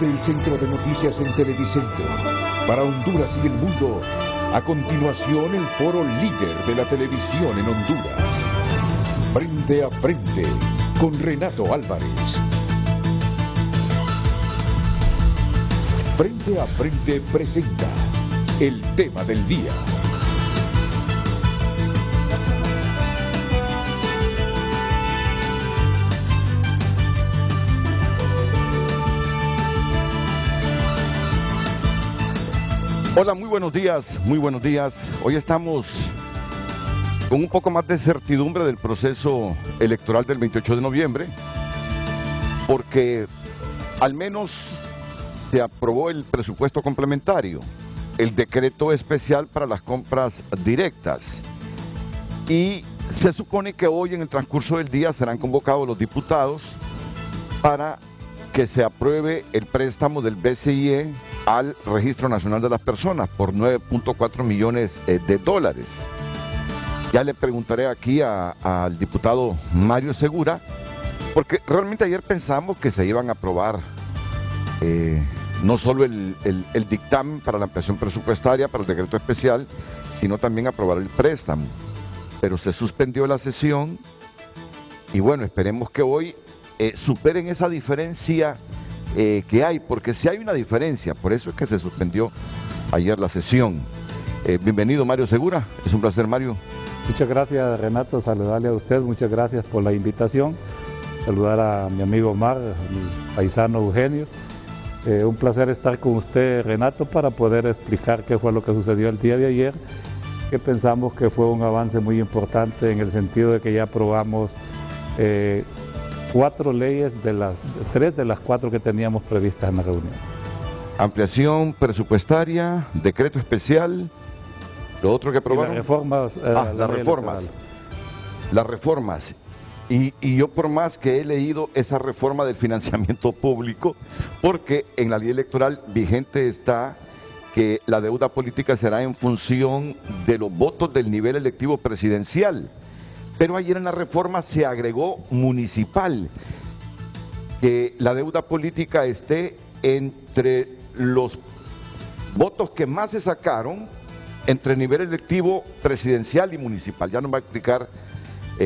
el centro de noticias en Televicentro. Para Honduras y el mundo, a continuación el foro líder de la televisión en Honduras. Frente a frente con Renato Álvarez. Frente a frente presenta el tema del día. Hola, muy buenos días, muy buenos días. Hoy estamos con un poco más de certidumbre del proceso electoral del 28 de noviembre, porque al menos se aprobó el presupuesto complementario, el decreto especial para las compras directas, y se supone que hoy en el transcurso del día serán convocados los diputados para que se apruebe el préstamo del BCIE al Registro Nacional de las Personas por 9.4 millones de dólares. Ya le preguntaré aquí al diputado Mario Segura, porque realmente ayer pensamos que se iban a aprobar no solo el dictamen para la ampliación presupuestaria, para el decreto especial, sino también aprobar el préstamo. Pero se suspendió la sesión y bueno, esperemos que hoy superen esa diferencia que hay, porque si hay una diferencia, por eso es que se suspendió ayer la sesión. Bienvenido Mario Segura, es un placer, Mario. Muchas gracias, Renato, saludarle a usted, muchas gracias por la invitación, saludar a mi amigo Omar, mi paisano Eugenio. Un placer estar con usted, Renato, para poder explicar qué fue lo que sucedió el día de ayer, que pensamos que fue un avance muy importante en el sentido de que ya aprobamos 4 leyes de las 3 de las 4 que teníamos previstas en la reunión. Ampliación presupuestaria, decreto especial, lo otro que aprobaron. Las reformas. Las reformas. Y yo por más que he leído esa reforma del financiamiento público, porque en la ley electoral vigente está que la deuda política será en función de los votos del nivel electivo presidencial. Pero ayer en la reforma se agregó municipal, que la deuda política esté entre los votos que más se sacaron entre nivel electivo presidencial y municipal. Ya nos va a explicar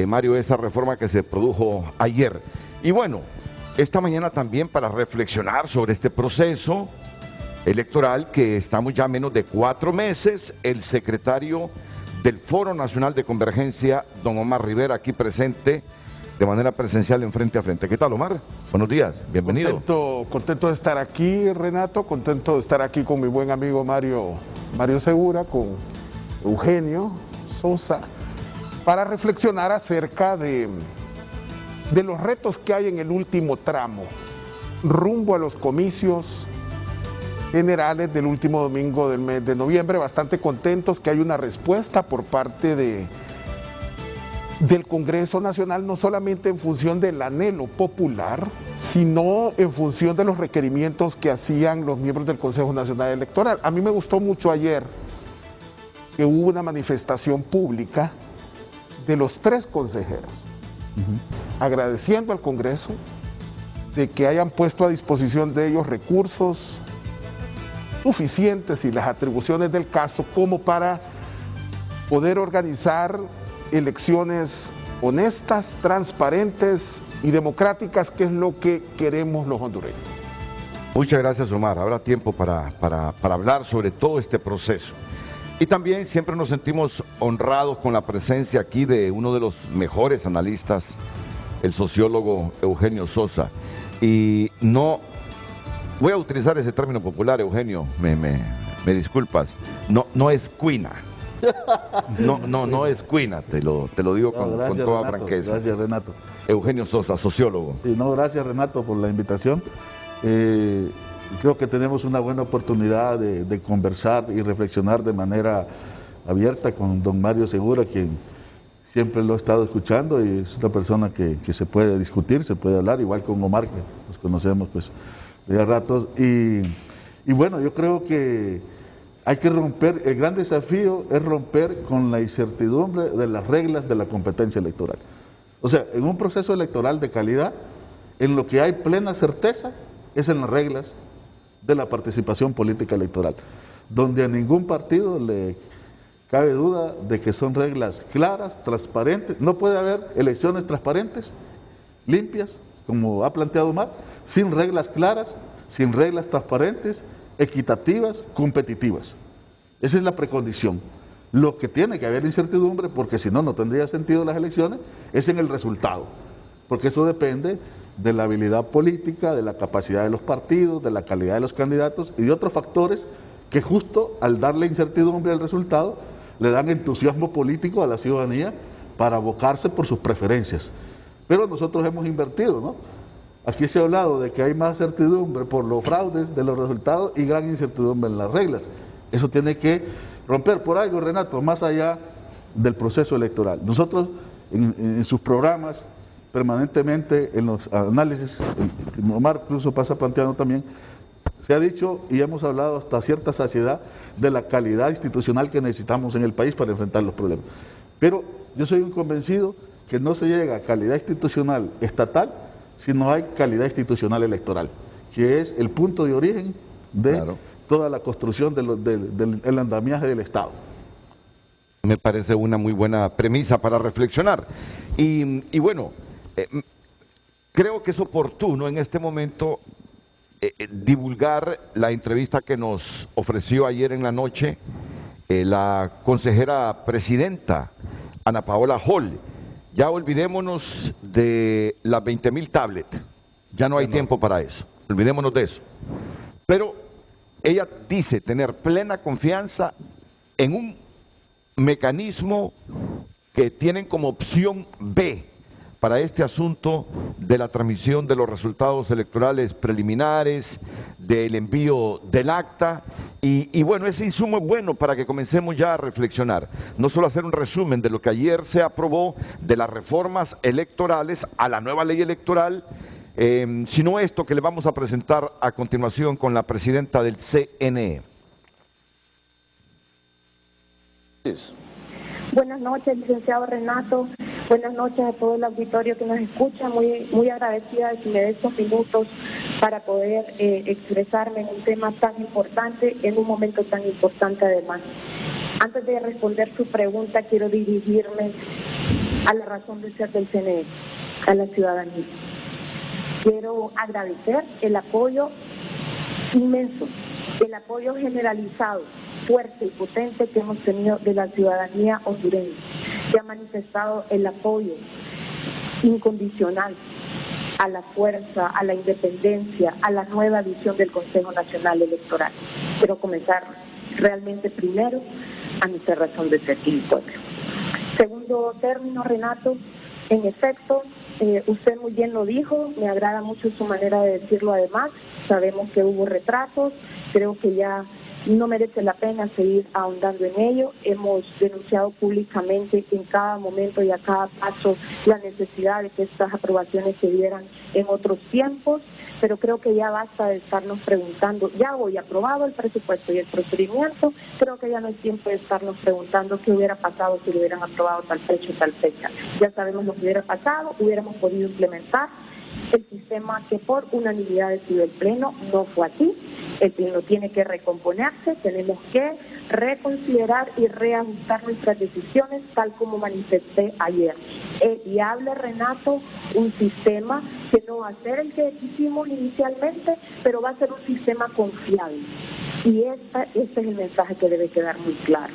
Mario esa reforma que se produjo ayer. Y bueno, esta mañana también para reflexionar sobre este proceso electoral, que estamos ya a menos de 4 meses, el secretario del Foro Nacional de Convergencia, don Omar Rivera, aquí presente de manera presencial en Frente a Frente. ¿Qué tal, Omar? Buenos días, bienvenido. Contento de estar aquí, Renato, contento de estar aquí con mi buen amigo Mario Segura, con Eugenio Sosa, para reflexionar acerca de los retos que hay en el último tramo, rumbo a los comicios generales del último domingo del mes de noviembre. Bastante contentos que hay una respuesta por parte del Congreso Nacional, no solamente en función del anhelo popular, sino en función de los requerimientos que hacían los miembros del Consejo Nacional Electoral. A mí me gustó mucho ayer que hubo una manifestación pública de los 3 consejeros, agradeciendo al Congreso de que hayan puesto a disposición de ellos recursos suficientes y las atribuciones del caso como para poder organizar elecciones honestas, transparentes y democráticas, que es lo que queremos los hondureños. Muchas gracias, Omar. Habrá tiempo para hablar sobre todo este proceso. Y también siempre nos sentimos honrados con la presencia aquí de uno de los mejores analistas, el sociólogo Eugenio Sosa. Y no voy a utilizar ese término popular, Eugenio, me disculpas, no es cuina. No es cuina, te lo digo con toda Renato, franqueza. Gracias, Renato. Eugenio Sosa, sociólogo. Sí, gracias, Renato, por la invitación. Creo que tenemos una buena oportunidad de conversar y reflexionar de manera abierta con don Mario Segura, quien siempre lo he estado escuchando y es una persona que se puede discutir, se puede hablar, igual con Omar, que nos conocemos pues de ratos. Y bueno, yo creo que hay que romper, el gran desafío es romper con la incertidumbre de las reglas de la competencia electoral. O sea, en un proceso electoral de calidad, en lo que hay plena certeza es en las reglas de la participación política electoral, donde a ningún partido le cabe duda de que son reglas claras, transparentes. No puede haber elecciones transparentes, limpias, como ha planteado Omar, sin reglas claras, sin reglas transparentes, equitativas, competitivas. Esa es la precondición. Lo que tiene que haber incertidumbre, porque si no, no tendría sentido las elecciones, es en el resultado, porque eso depende de la habilidad política, de la capacidad de los partidos, de la calidad de los candidatos y de otros factores que justo al darle incertidumbre al resultado, le dan entusiasmo político a la ciudadanía para abocarse por sus preferencias. Pero nosotros hemos invertido, ¿no? Aquí se ha hablado de que hay más certidumbre por los fraudes de los resultados y gran incertidumbre en las reglas. Eso tiene que romper por algo, Renato, más allá del proceso electoral. Nosotros en sus programas, permanentemente en los análisis, Omar incluso pasa planteando también, se ha dicho y hemos hablado hasta cierta saciedad de la calidad institucional que necesitamos en el país para enfrentar los problemas. Pero yo soy un convencido que no se llega a calidad institucional estatal si no hay calidad institucional electoral, que es el punto de origen de toda la construcción del andamiaje del Estado. Me parece una muy buena premisa para reflexionar. Y bueno, creo que es oportuno en este momento divulgar la entrevista que nos ofreció ayer en la noche la consejera presidenta Ana Paola Hall. Ya olvidémonos de las 20.000 tablets, ya no hay tiempo para eso, olvidémonos de eso. Pero ella dice tener plena confianza en un mecanismo que tienen como opción B para este asunto de la transmisión de los resultados electorales preliminares, del envío del acta, y bueno, ese insumo es bueno para que comencemos ya a reflexionar, no solo hacer un resumen de lo que ayer se aprobó de las reformas electorales a la nueva ley electoral, sino esto que le vamos a presentar a continuación con la presidenta del CNE. Buenas noches, licenciado Renato. Buenas noches a todo el auditorio que nos escucha. Muy agradecida de que me dé estos minutos para poder expresarme en un tema tan importante, en un momento tan importante además. Antes de responder su pregunta, quiero dirigirme a la razón de ser del CNE, a la ciudadanía. Quiero agradecer el apoyo inmenso, el apoyo generalizado, fuerte y potente que hemos tenido de la ciudadanía hondureña, que ha manifestado el apoyo incondicional a la fuerza, a la independencia, a la nueva visión del Consejo Nacional Electoral. Quiero comenzar realmente primero a mi razón de ser y mi pueblo. Segundo término, Renato, en efecto, usted muy bien lo dijo, me agrada mucho su manera de decirlo además, sabemos que hubo retrasos, creo que ya no merece la pena seguir ahondando en ello. Hemos denunciado públicamente en cada momento y a cada paso la necesidad de que estas aprobaciones se dieran en otros tiempos, pero creo que ya basta de estarnos preguntando, ya hoy aprobado el presupuesto y el procedimiento, creo que ya no es tiempo de estarnos preguntando qué hubiera pasado si lo hubieran aprobado tal fecha o tal fecha. Ya sabemos lo que hubiera pasado, hubiéramos podido implementar el sistema que por unanimidad decidió el Pleno. No fue así. El Pleno tiene que recomponerse, tenemos que reconsiderar y reajustar nuestras decisiones, tal como manifesté ayer. Es viable, Renato, un sistema que no va a ser el que quisimos inicialmente, pero va a ser un sistema confiable. Y este es el mensaje que debe quedar muy claro.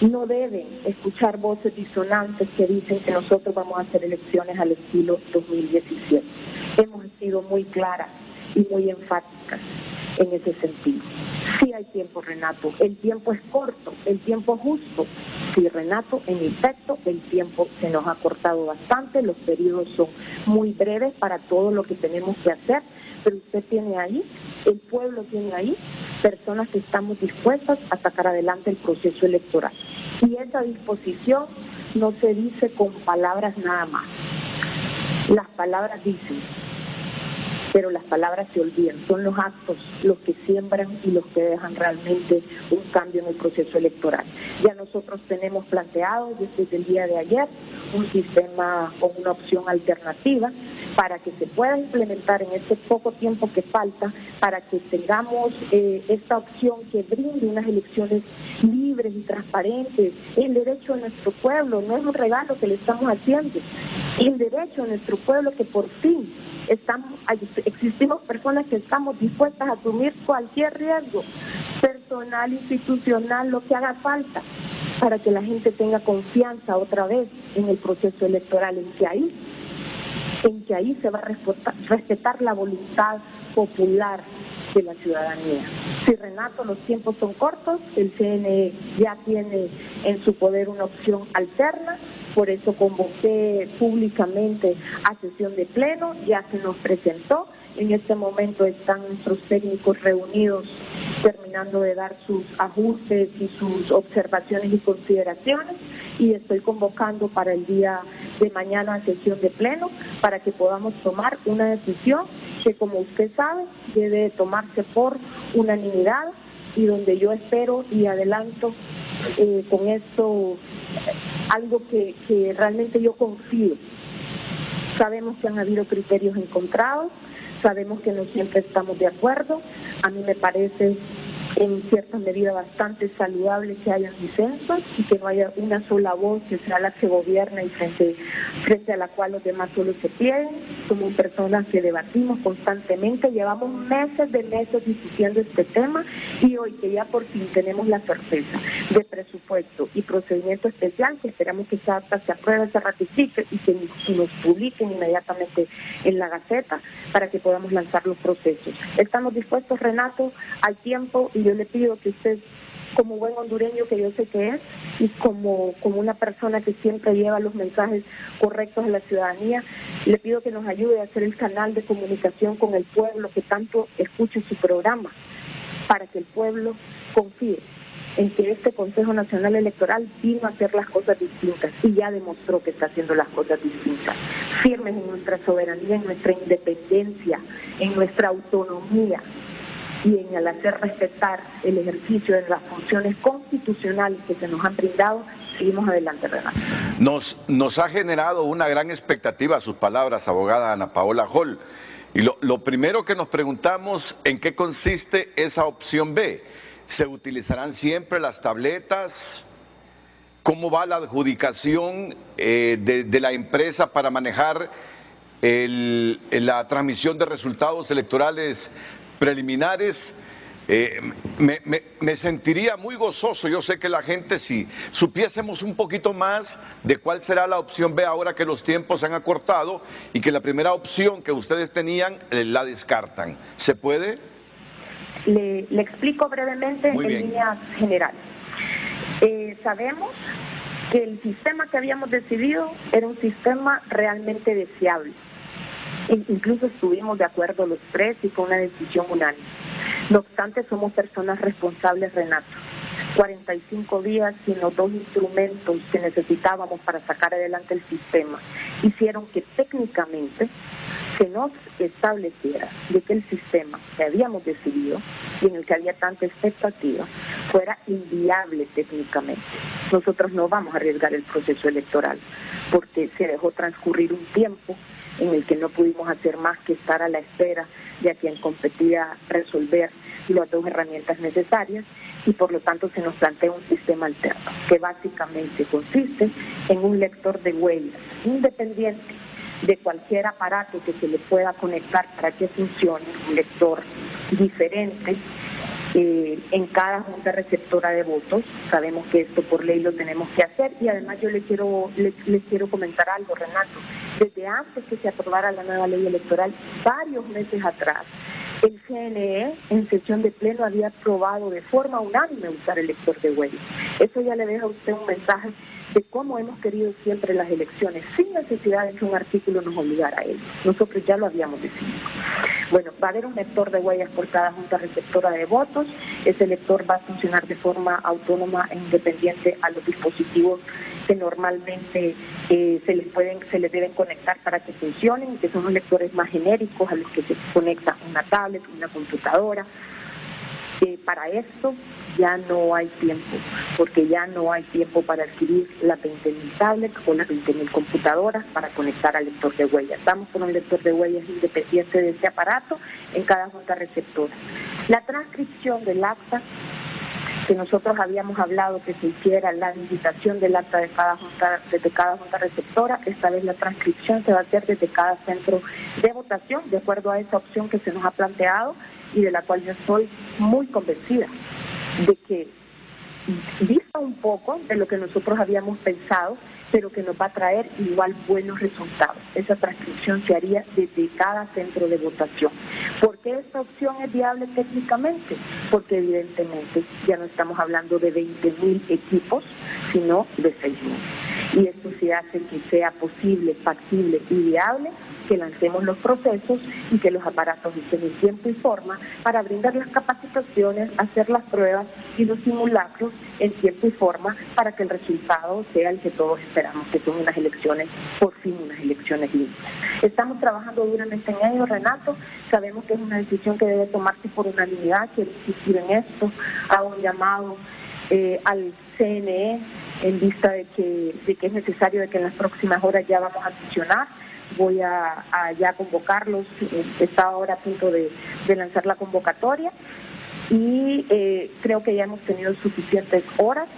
No deben escuchar voces disonantes que dicen que nosotros vamos a hacer elecciones al estilo 2017. Hemos sido muy claras y muy enfáticas en ese sentido. Sí hay tiempo, Renato, el tiempo es corto, el tiempo es justo. Sí, Renato, en efecto, el tiempo se nos ha cortado bastante, los periodos son muy breves para todo lo que tenemos que hacer, pero usted tiene ahí, el pueblo tiene ahí, personas que estamos dispuestas a sacar adelante el proceso electoral. Y esa disposición no se dice con palabras nada más. Las palabras dicen, pero las palabras se olvidan, son los actos los que siembran y los que dejan realmente un cambio en el proceso electoral. Ya nosotros tenemos planteado desde el día de ayer un sistema o una opción alternativa para que se pueda implementar en este poco tiempo que falta, para que tengamos esta opción que brinde unas elecciones libres y transparentes. El derecho de nuestro pueblo, no es un regalo que le estamos haciendo, el derecho de nuestro pueblo que por fin existimos personas que estamos dispuestas a asumir cualquier riesgo personal, institucional, lo que haga falta, para que la gente tenga confianza otra vez en el proceso electoral, en que ahí se va a respetar la voluntad popular de la ciudadanía. Si, Renato, los tiempos son cortos, el CNE ya tiene en su poder una opción alterna, por eso convoqué públicamente a sesión de pleno, ya se nos presentó, en este momento están nuestros técnicos reunidos terminando de dar sus ajustes y sus observaciones y consideraciones, y estoy convocando para el día de mañana a sesión de pleno para que podamos tomar una decisión que, como usted sabe, debe tomarse por unanimidad, y donde yo espero y adelanto con esto algo que realmente yo confío. Sabemos que han habido criterios encontrados, sabemos que no siempre estamos de acuerdo. A mí me parece en cierta medida bastante saludable que haya disensos y que no haya una sola voz que sea la que gobierna y frente a la cual los demás solo se plieguen. Somos personas que debatimos constantemente, llevamos meses discutiendo este tema, y hoy que ya por fin tenemos la certeza de presupuesto y procedimiento especial, que esperamos que esa acta se apruebe, se ratifique y que nos publiquen inmediatamente en la Gaceta para que podamos lanzar los procesos. Estamos dispuestos, Renato, al tiempo, y yo le pido que usted, como buen hondureño que yo sé que es, y como una persona que siempre lleva los mensajes correctos a la ciudadanía, le pido que nos ayude a hacer el canal de comunicación con el pueblo que tanto escuche su programa, para que el pueblo confíe en que este Consejo Nacional Electoral vino a hacer las cosas distintas y ya demostró que está haciendo las cosas distintas, firmes en nuestra soberanía, en nuestra independencia, en nuestra autonomía, y en el hacer respetar el ejercicio de las funciones constitucionales que se nos han brindado. Seguimos adelante, Renato. Nos ha generado una gran expectativa sus palabras, abogada Ana Paola Hall. Y lo primero que nos preguntamos, ¿en qué consiste esa opción B? ¿Se utilizarán siempre las tabletas? ¿Cómo va la adjudicación de la empresa para manejar la transmisión de resultados electorales preliminares? Me sentiría muy gozoso. Yo sé que la gente, si supiésemos un poquito más de cuál será la opción B ahora que los tiempos se han acortado y que la primera opción que ustedes tenían la descartan. ¿Se puede? Le explico brevemente en líneas generales. Sabemos que el sistema que habíamos decidido era un sistema realmente deseable. Incluso estuvimos de acuerdo los tres y fue una decisión unánime. No obstante, somos personas responsables, Renato. 45 días sin los dos instrumentos que necesitábamos para sacar adelante el sistema hicieron que técnicamente se nos estableciera de que el sistema que habíamos decidido y en el que había tanta expectativa fuera inviable técnicamente. Nosotros no vamos a arriesgar el proceso electoral porque se dejó transcurrir un tiempo en el que no pudimos hacer más que estar a la espera de a quien competía resolver las dos herramientas necesarias, y por lo tanto se nos plantea un sistema alterno que básicamente consiste en un lector de huellas independiente de cualquier aparato que se le pueda conectar para que funcione, un lector diferente en cada junta receptora de votos. Sabemos que esto por ley lo tenemos que hacer, y además yo les quiero comentar algo, Renato. Desde antes que se aprobara la nueva ley electoral, varios meses atrás, el CNE en sesión de pleno había aprobado de forma unánime usar el lector de huellas. Eso ya le deja a usted un mensaje de cómo hemos querido siempre las elecciones, sin necesidad de que un artículo nos obligara a ello. Nosotros ya lo habíamos decidido. Bueno, va a haber un lector de huellas por cada junta receptora de votos. Ese lector va a funcionar de forma autónoma e independiente a los dispositivos que normalmente se les deben conectar para que funcionen, que son los lectores más genéricos a los que se conecta una tablet, una computadora. Para esto ya no hay tiempo, porque ya no hay tiempo para adquirir las 20.000 tablets o las 20.000 computadoras para conectar al lector de huellas. Estamos con un lector de huellas independiente de ese aparato en cada junta receptora. La transcripción del acta, que nosotros habíamos hablado que se hiciera la digitación del acta de desde cada junta receptora, esta vez la transcripción se va a hacer desde cada centro de votación, de acuerdo a esa opción que se nos ha planteado y de la cual yo estoy muy convencida de que dista un poco de lo que nosotros habíamos pensado, pero que nos va a traer igual buenos resultados. Esa transcripción se haría desde cada centro de votación. ¿Por qué esta opción es viable técnicamente? Porque evidentemente ya no estamos hablando de 20.000 equipos, sino de 6.000. Y esto sí hace que sea posible, factible y viable que lancemos los procesos y que los aparatos estén en tiempo y forma para brindar las capacitaciones, hacer las pruebas y los simulacros en tiempo y forma para que el resultado sea el que todos esperamos, que son unas elecciones, por fin unas elecciones libres. Estamos trabajando duramente en ello, Renato. Sabemos que es una decisión que debe tomarse por unanimidad. Quiero insistir en esto. Hago un llamado al CNE en vista de que es necesario de que en las próximas horas ya vamos a sesionar. Voy a ya convocarlos, está ahora a punto de lanzar la convocatoria y creo que ya hemos tenido suficientes horas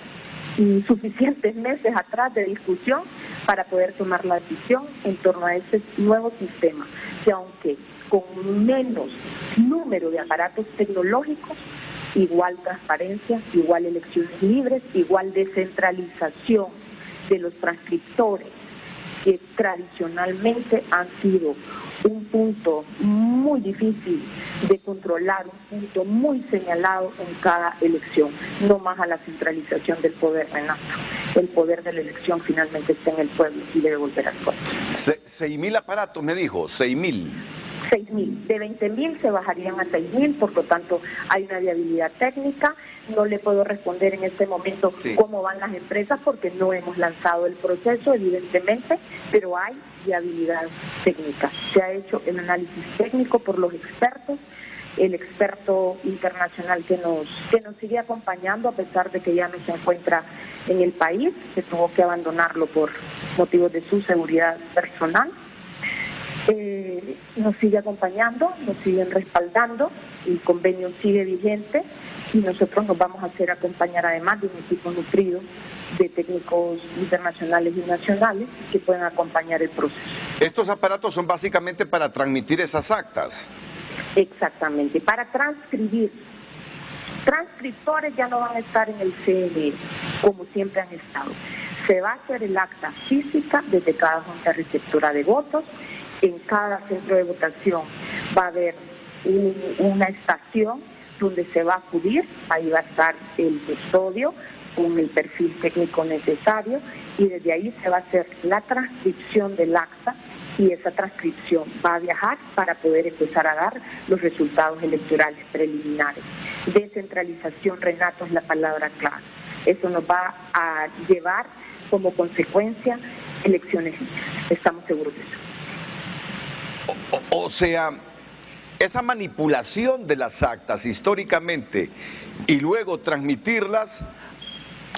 y suficientes meses atrás de discusión para poder tomar la decisión en torno a ese nuevo sistema, que aunque con menos número de aparatos tecnológicos, igual transparencia, igual elecciones libres, igual descentralización de los transcriptores, que tradicionalmente han sido un punto muy difícil de controlar, un punto muy señalado en cada elección, no más a la centralización del poder, Renato. El poder de la elección finalmente está en el pueblo y debe volver al pueblo. 6.000 aparatos, me dijo, 6.000. 6.000, de 20.000 se bajarían a 6.000, por lo tanto hay una viabilidad técnica. No le puedo responder en este momento cómo van las empresas porque no hemos lanzado el proceso, evidentemente, pero hay viabilidad técnica. Se ha hecho el análisis técnico por los expertos, el experto internacional que nos sigue acompañando a pesar de que ya no se encuentra en el país, que tuvo que abandonarlo por motivos de su seguridad personal. Nos sigue acompañando, nos siguen respaldando, el convenio sigue vigente y nosotros nos vamos a hacer acompañar además de un equipo nutrido de técnicos internacionales y nacionales que puedan acompañar el proceso. Estos aparatos son básicamente para transmitir esas actas. Exactamente, para transcribir. Transcriptores ya no van a estar en el CNE como siempre han estado. Se va a hacer el acta física desde cada junta receptora de votos. En cada centro de votación va a haber una estación donde se va a acudir, ahí va a estar el custodio con el perfil técnico necesario y desde ahí se va a hacer la transcripción del acta y esa transcripción va a viajar para poder empezar a dar los resultados electorales preliminares. Descentralización, Renato, es la palabra clave. Eso nos va a llevar como consecuencia elecciones libres. Estamos seguros de eso. O sea, esa manipulación de las actas históricamente y luego transmitirlas,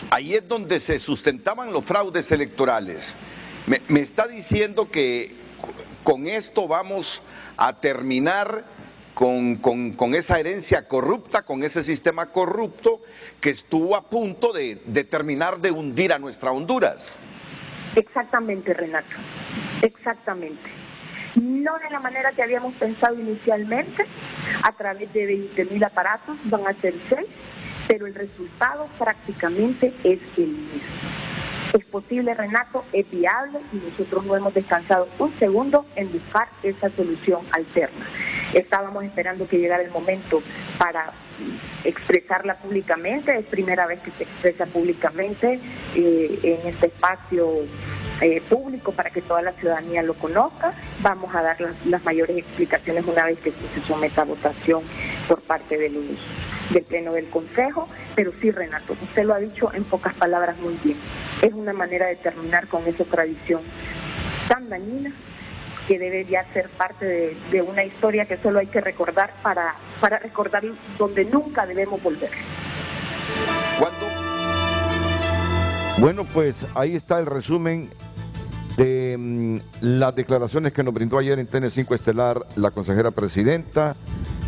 ahí es donde se sustentaban los fraudes electorales. Me está diciendo que con esto vamos a terminar con esa herencia corrupta, con ese sistema corrupto que estuvo a punto de terminar de hundir a nuestra Honduras. Exactamente, Renato, exactamente. No de la manera que habíamos pensado inicialmente, a través de 20.000 aparatos, van a ser 6, pero el resultado prácticamente es el mismo. Es posible, Renato, es viable y nosotros no hemos descansado un segundo en buscar esa solución alterna. Estábamos esperando que llegara el momento para expresarla públicamente, es primera vez que se expresa públicamente en este espacio público para que toda la ciudadanía lo conozca. Vamos a dar las mayores explicaciones una vez que esto se someta a votación por parte del Pleno del Consejo, pero sí, Renato, usted lo ha dicho en pocas palabras muy bien. Es una manera de terminar con esa tradición tan dañina que debe ya ser parte de una historia que solo hay que recordar para recordar donde nunca debemos volver. ¿Cuándo? Bueno, pues ahí está el resumen de las declaraciones que nos brindó ayer en TN5 Estelar la consejera presidenta.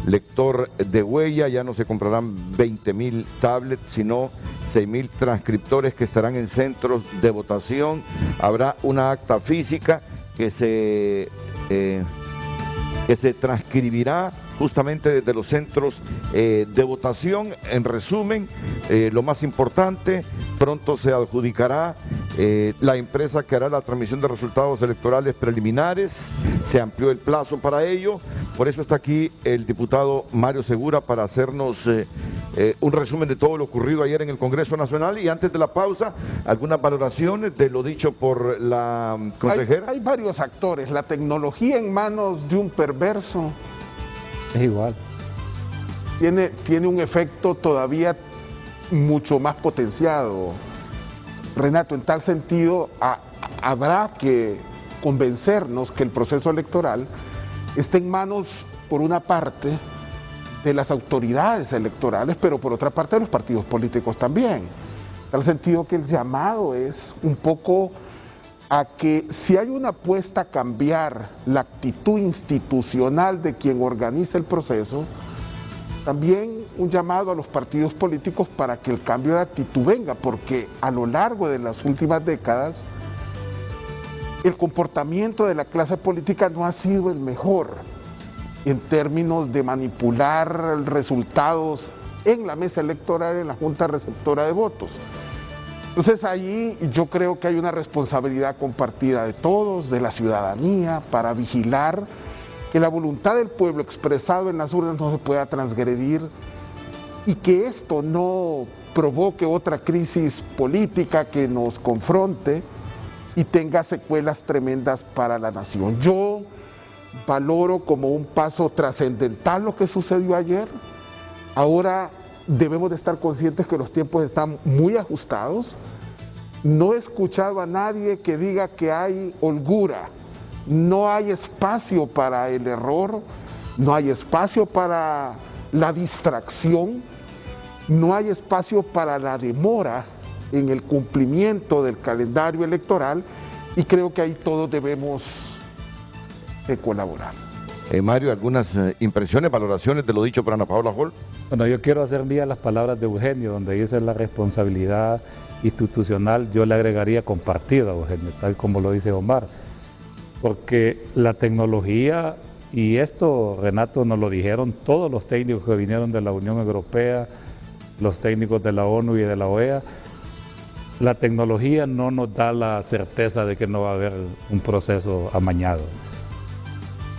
Lector de huella, ya no se comprarán 20.000 tablets, sino 6.000 transcriptores que estarán en centros de votación. Habrá una acta física que se transcribirá justamente desde los centros de votación. En resumen, lo más importante, pronto se adjudicará la empresa que hará la transmisión de resultados electorales preliminares. Se amplió el plazo para ello. Por eso está aquí el diputado Mario Segura para hacernos un resumen de todo lo ocurrido ayer en el Congreso Nacional. Y antes de la pausa, algunas valoraciones de lo dicho por la consejera. Hay varios actores. La tecnología en manos de un perverso es igual. Tiene un efecto todavía mucho más potenciado, Renato. En tal sentido, habrá que convencernos que el proceso electoral está en manos, por una parte, de las autoridades electorales, pero por otra parte de los partidos políticos también. En tal sentido que el llamado es un poco a que si hay una apuesta a cambiar la actitud institucional de quien organiza el proceso, también un llamado a los partidos políticos para que el cambio de actitud venga, porque a lo largo de las últimas décadas el comportamiento de la clase política no ha sido el mejor en términos de manipular resultados en la mesa electoral, en la junta receptora de votos. Entonces ahí yo creo que hay una responsabilidad compartida de todos, de la ciudadanía, para vigilar que la voluntad del pueblo expresado en las urnas no se pueda transgredir y que esto no provoque otra crisis política que nos confronte y tenga secuelas tremendas para la nación. Yo valoro como un paso trascendental lo que sucedió ayer. Ahora debemos de estar conscientes que los tiempos están muy ajustados. No he escuchado a nadie que diga que hay holgura. No hay espacio para el error, no hay espacio para la distracción, no hay espacio para la demora en el cumplimiento del calendario electoral, y creo que ahí todos debemos de colaborar. Mario, algunas impresiones, valoraciones de lo dicho por Ana Paola Hall. Bueno, yo quiero hacer mías las palabras de Eugenio, donde dice la responsabilidad institucional. Yo le agregaría compartida, Eugenio, tal como lo dice Omar, porque la tecnología, y esto, Renato, nos lo dijeron todos los técnicos que vinieron de la Unión Europea, los técnicos de la ONU y de la OEA, la tecnología no nos da la certeza de que no va a haber un proceso amañado.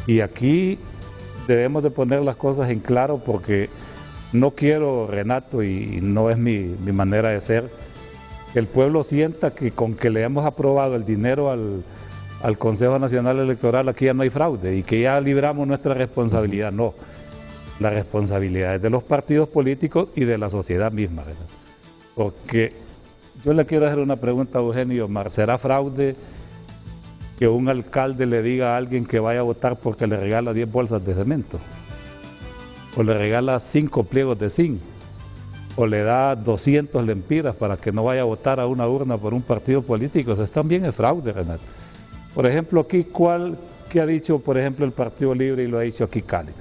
Y aquí debemos de poner las cosas en claro, porque no quiero, Renato, y no es mi manera de ser, que el pueblo sienta que con que le hemos aprobado el dinero al Consejo Nacional Electoral aquí ya no hay fraude y que ya libramos nuestra responsabilidad. No, la responsabilidad es de los partidos políticos y de la sociedad misma, ¿verdad? Porque yo le quiero hacer una pregunta a Eugenio Omar. ¿Será fraude que un alcalde le diga a alguien que vaya a votar porque le regala 10 bolsas de cemento? ¿O le regala 5 pliegos de zinc? ¿O le da 200 lempiras para que no vaya a votar a una urna por un partido político? Eso también es fraude, Renato. Por ejemplo, aquí, ¿qué ha dicho, por ejemplo, el Partido Libre, y lo ha dicho aquí Cálix?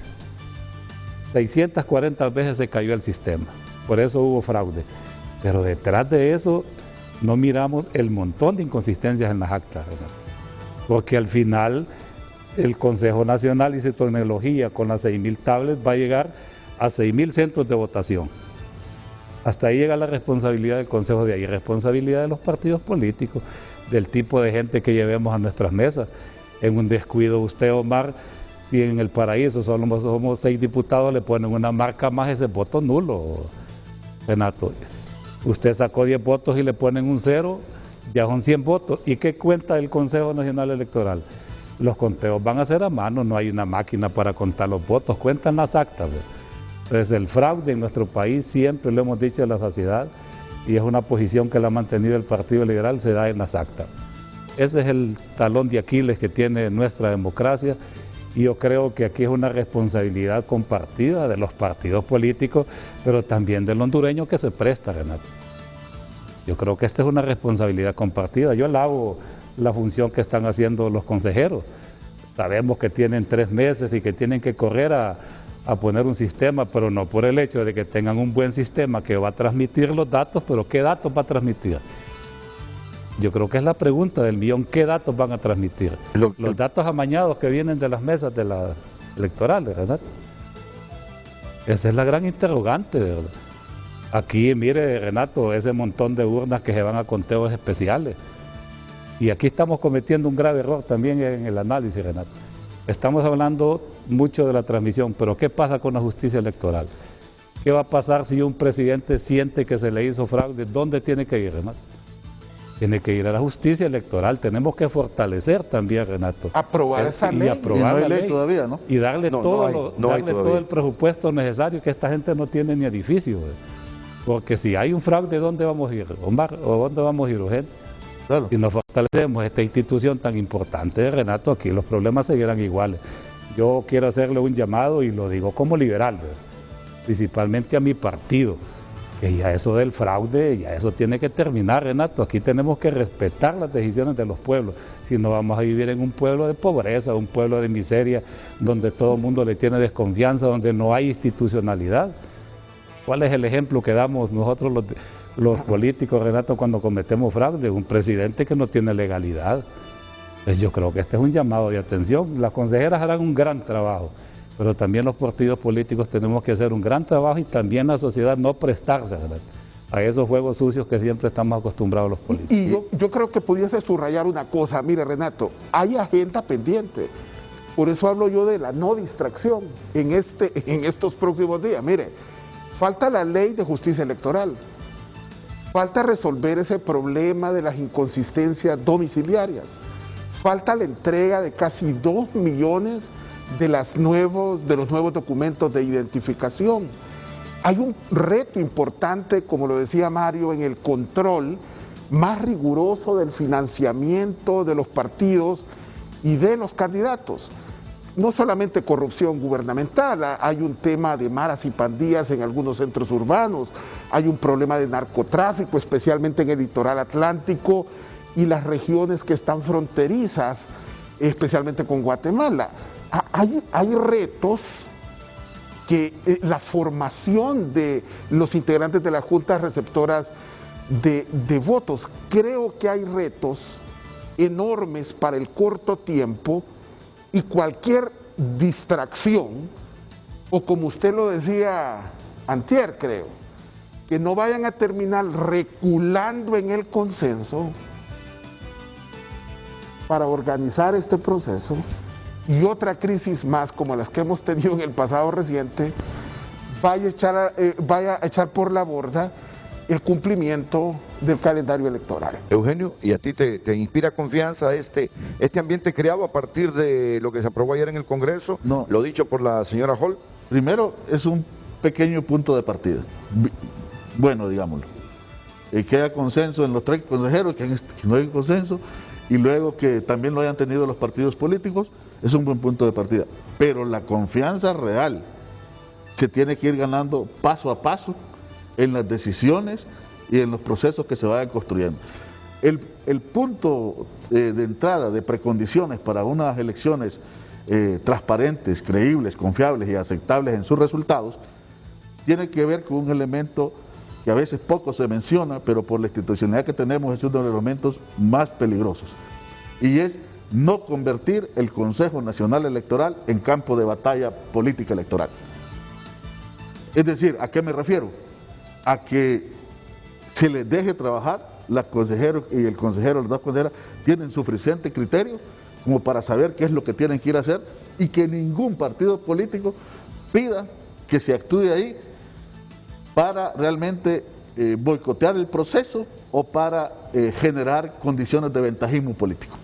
640 veces se cayó el sistema, por eso hubo fraude. Pero detrás de eso no miramos el montón de inconsistencias en las actas, Renato. Porque al final el Consejo Nacional y su tecnología con las 6.000 tablets va a llegar a 6.000 centros de votación. Hasta ahí llega la responsabilidad del Consejo, de ahí responsabilidad de los partidos políticos, del tipo de gente que llevemos a nuestras mesas. En un descuido, usted, Omar, si en el Paraíso somos 6 diputados, le ponen una marca más, ese voto nulo, Renato. Usted sacó 10 votos y le ponen un 0, ya son 100 votos. ¿Y qué cuenta el Consejo Nacional Electoral? Los conteos van a ser a mano, no hay una máquina para contar los votos, cuentan las actas, ¿verdad? Entonces el fraude en nuestro país, siempre lo hemos dicho a la sociedad, y es una posición que la ha mantenido el Partido Liberal, se da en las actas. Ese es el talón de Aquiles que tiene nuestra democracia, Y yo creo que aquí es una responsabilidad compartida de los partidos políticos, pero también del hondureño que se presta, Renato. Yo creo que esta es una responsabilidad compartida. Yo alabo la función que están haciendo los consejeros. Sabemos que tienen 3 meses y que tienen que correr a poner un sistema, pero no por el hecho de que tengan un buen sistema que va a transmitir los datos, pero ¿qué datos va a transmitir? Yo creo que es la pregunta del millón, ¿qué datos van a transmitir? Los datos amañados que vienen de las mesas de las electorales, ¿verdad? Esa es la gran interrogante, ¿verdad? Aquí, mire, Renato, ese montón de urnas que se van a conteos especiales. Y aquí estamos cometiendo un grave error también en el análisis, Renato. Estamos hablando mucho de la transmisión, pero ¿qué pasa con la justicia electoral? ¿Qué va a pasar si un presidente siente que se le hizo fraude? ¿Dónde tiene que ir, Renato? Tiene que ir a la justicia electoral. Tenemos que fortalecer también, Renato. Aprobar esa ley. Y aprobar no hay la ley todavía, ¿no? Y darle todo el presupuesto necesario, que esta gente no tiene ni edificio. Porque si hay un fraude, ¿dónde vamos a ir, Omar? ¿O dónde vamos a ir, urgente? Claro. Si nos fortalecemos esta institución tan importante, Renato, aquí los problemas seguirán iguales. Yo quiero hacerle un llamado, y lo digo como liberal, ¿verdad? Principalmente a mi partido, que ya eso del fraude, ya eso tiene que terminar, Renato. Aquí tenemos que respetar las decisiones de los pueblos, si no vamos a vivir en un pueblo de pobreza, un pueblo de miseria, donde todo el mundo le tiene desconfianza, donde no hay institucionalidad. ¿Cuál es el ejemplo que damos nosotros los políticos, Renato, cuando cometemos fraude? Un presidente que no tiene legalidad. Pues yo creo que este es un llamado de atención. Las consejeras harán un gran trabajo, pero también los partidos políticos tenemos que hacer un gran trabajo, y también la sociedad no prestarse, ¿verdad?, a esos juegos sucios que siempre estamos acostumbrados los políticos. Y yo creo que pudiese subrayar una cosa. Mire, Renato, hay agenda pendiente. Por eso hablo yo de la no distracción en estos próximos días. Mire, falta la ley de justicia electoral. Falta resolver ese problema de las inconsistencias domiciliarias. Falta la entrega de casi 2 millones de los nuevos documentos de identificación. Hay un reto importante, como lo decía Mario, en el control más riguroso del financiamiento de los partidos y de los candidatos. No solamente corrupción gubernamental, hay un tema de maras y pandillas en algunos centros urbanos, hay un problema de narcotráfico, especialmente en el litoral atlántico y las regiones que están fronterizas, especialmente con Guatemala. Hay retos que la formación de los integrantes de las juntas receptoras de votos, creo que hay retos enormes para el corto tiempo, y cualquier distracción, o como usted lo decía antier, creo, que no vayan a terminar reculando en el consenso para organizar este proceso, y otra crisis más como las que hemos tenido en el pasado reciente vaya a echar por la borda el cumplimiento del calendario electoral. Eugenio, ¿y a ti te inspira confianza este ambiente creado a partir de lo que se aprobó ayer en el Congreso? No. Lo dicho por la señora Hall. Primero, es un pequeño punto de partida. Bueno, digámoslo. Que haya consenso en los 3 consejeros, que no hay consenso, y luego que también lo hayan tenido los partidos políticos, es un buen punto de partida. Pero la confianza real se tiene que ir ganando paso a paso en las decisiones y en los procesos que se vayan construyendo. El punto de entrada de precondiciones para unas elecciones transparentes, creíbles, confiables y aceptables en sus resultados, tiene que ver con un elemento que a veces poco se menciona, pero por la institucionalidad que tenemos es uno de los elementos más peligrosos, y es no convertir el Consejo Nacional Electoral en campo de batalla política electoral. Es decir, ¿a qué me refiero? A que se les deje trabajar, la consejera y el consejero, las 2 consejeras, tienen suficiente criterio como para saber qué es lo que tienen que ir a hacer, y que ningún partido político pida que se actúe ahí para realmente boicotear el proceso o para generar condiciones de ventajismo político.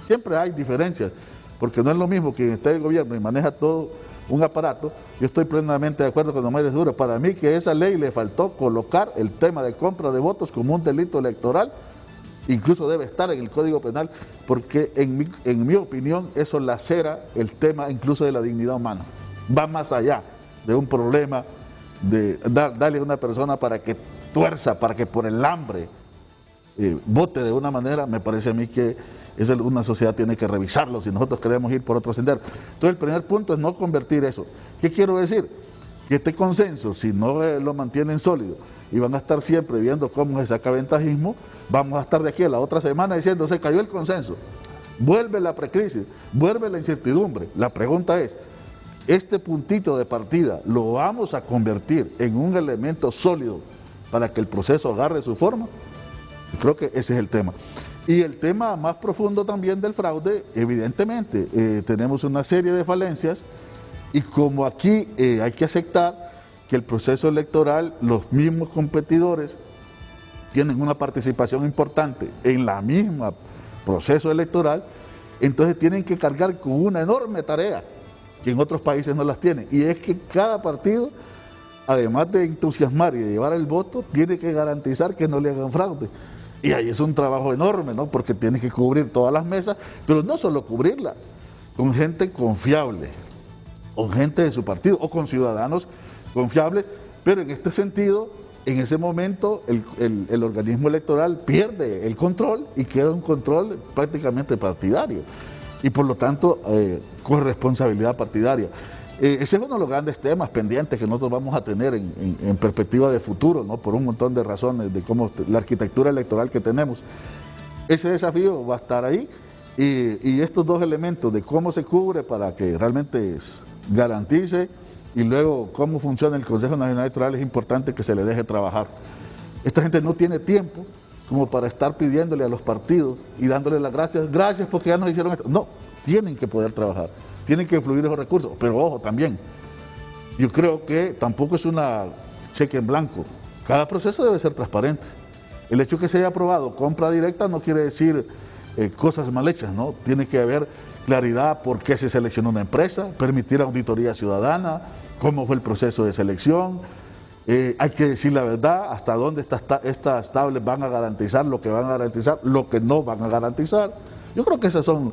Siempre hay diferencias, porque no es lo mismo que está el gobierno y maneja todo un aparato. Yo estoy plenamente de acuerdo con don Mario Segura. Para mí que esa ley le faltó colocar el tema de compra de votos como un delito electoral, incluso debe estar en el Código Penal, porque en mi opinión eso lacera el tema incluso de la dignidad humana. Va más allá de un problema de darle a una persona para que tuerza, para que por el hambre vote de una manera. Me parece a mí que una sociedad tiene que revisarlo si nosotros queremos ir por otro sendero. Entonces el primer punto es no convertir eso. ¿Qué quiero decir? Que este consenso, si no lo mantienen sólido y van a estar siempre viendo cómo se saca ventajismo, vamos a estar de aquí a la otra semana diciendo se cayó el consenso, vuelve la precrisis, vuelve la incertidumbre. La pregunta es, ¿este puntito de partida lo vamos a convertir en un elemento sólido para que el proceso agarre su forma? Creo que ese es el tema. Y el tema más profundo también del fraude, evidentemente, tenemos una serie de falencias, y como aquí hay que aceptar que el proceso electoral, los mismos competidores tienen una participación importante en la misma proceso electoral, entonces tienen que cargar con una enorme tarea que en otros países no las tienen, y es que cada partido, además de entusiasmar y de llevar el voto, tiene que garantizar que no le hagan fraude. Y ahí es un trabajo enorme, ¿no? Porque tiene que cubrir todas las mesas, pero no solo cubrirlas, con gente confiable, con gente de su partido o con ciudadanos confiables, pero en este sentido, en ese momento el organismo electoral pierde el control y queda un control prácticamente partidario y por lo tanto con responsabilidad partidaria. Ese es uno de los grandes temas pendientes que nosotros vamos a tener en perspectiva de futuro, ¿no? Por un montón de razones de cómo la arquitectura electoral que tenemos. Ese desafío va a estar ahí, y estos dos elementos de cómo se cubre para que realmente garantice, y luego cómo funciona el Consejo Nacional Electoral, es importante que se le deje trabajar. Esta gente no tiene tiempo como para estar pidiéndole a los partidos y dándole las gracias porque ya nos hicieron esto. No, tienen que poder trabajar, tienen que fluir esos recursos, pero ojo también, yo creo que tampoco es una cheque en blanco, cada proceso debe ser transparente. El hecho que se haya aprobado compra directa no quiere decir cosas mal hechas, ¿no? Tiene que haber claridad por qué se seleccionó una empresa, permitir auditoría ciudadana, cómo fue el proceso de selección, hay que decir la verdad, hasta dónde estas tablets van a garantizar lo que van a garantizar, lo que no van a garantizar. Yo creo que esas son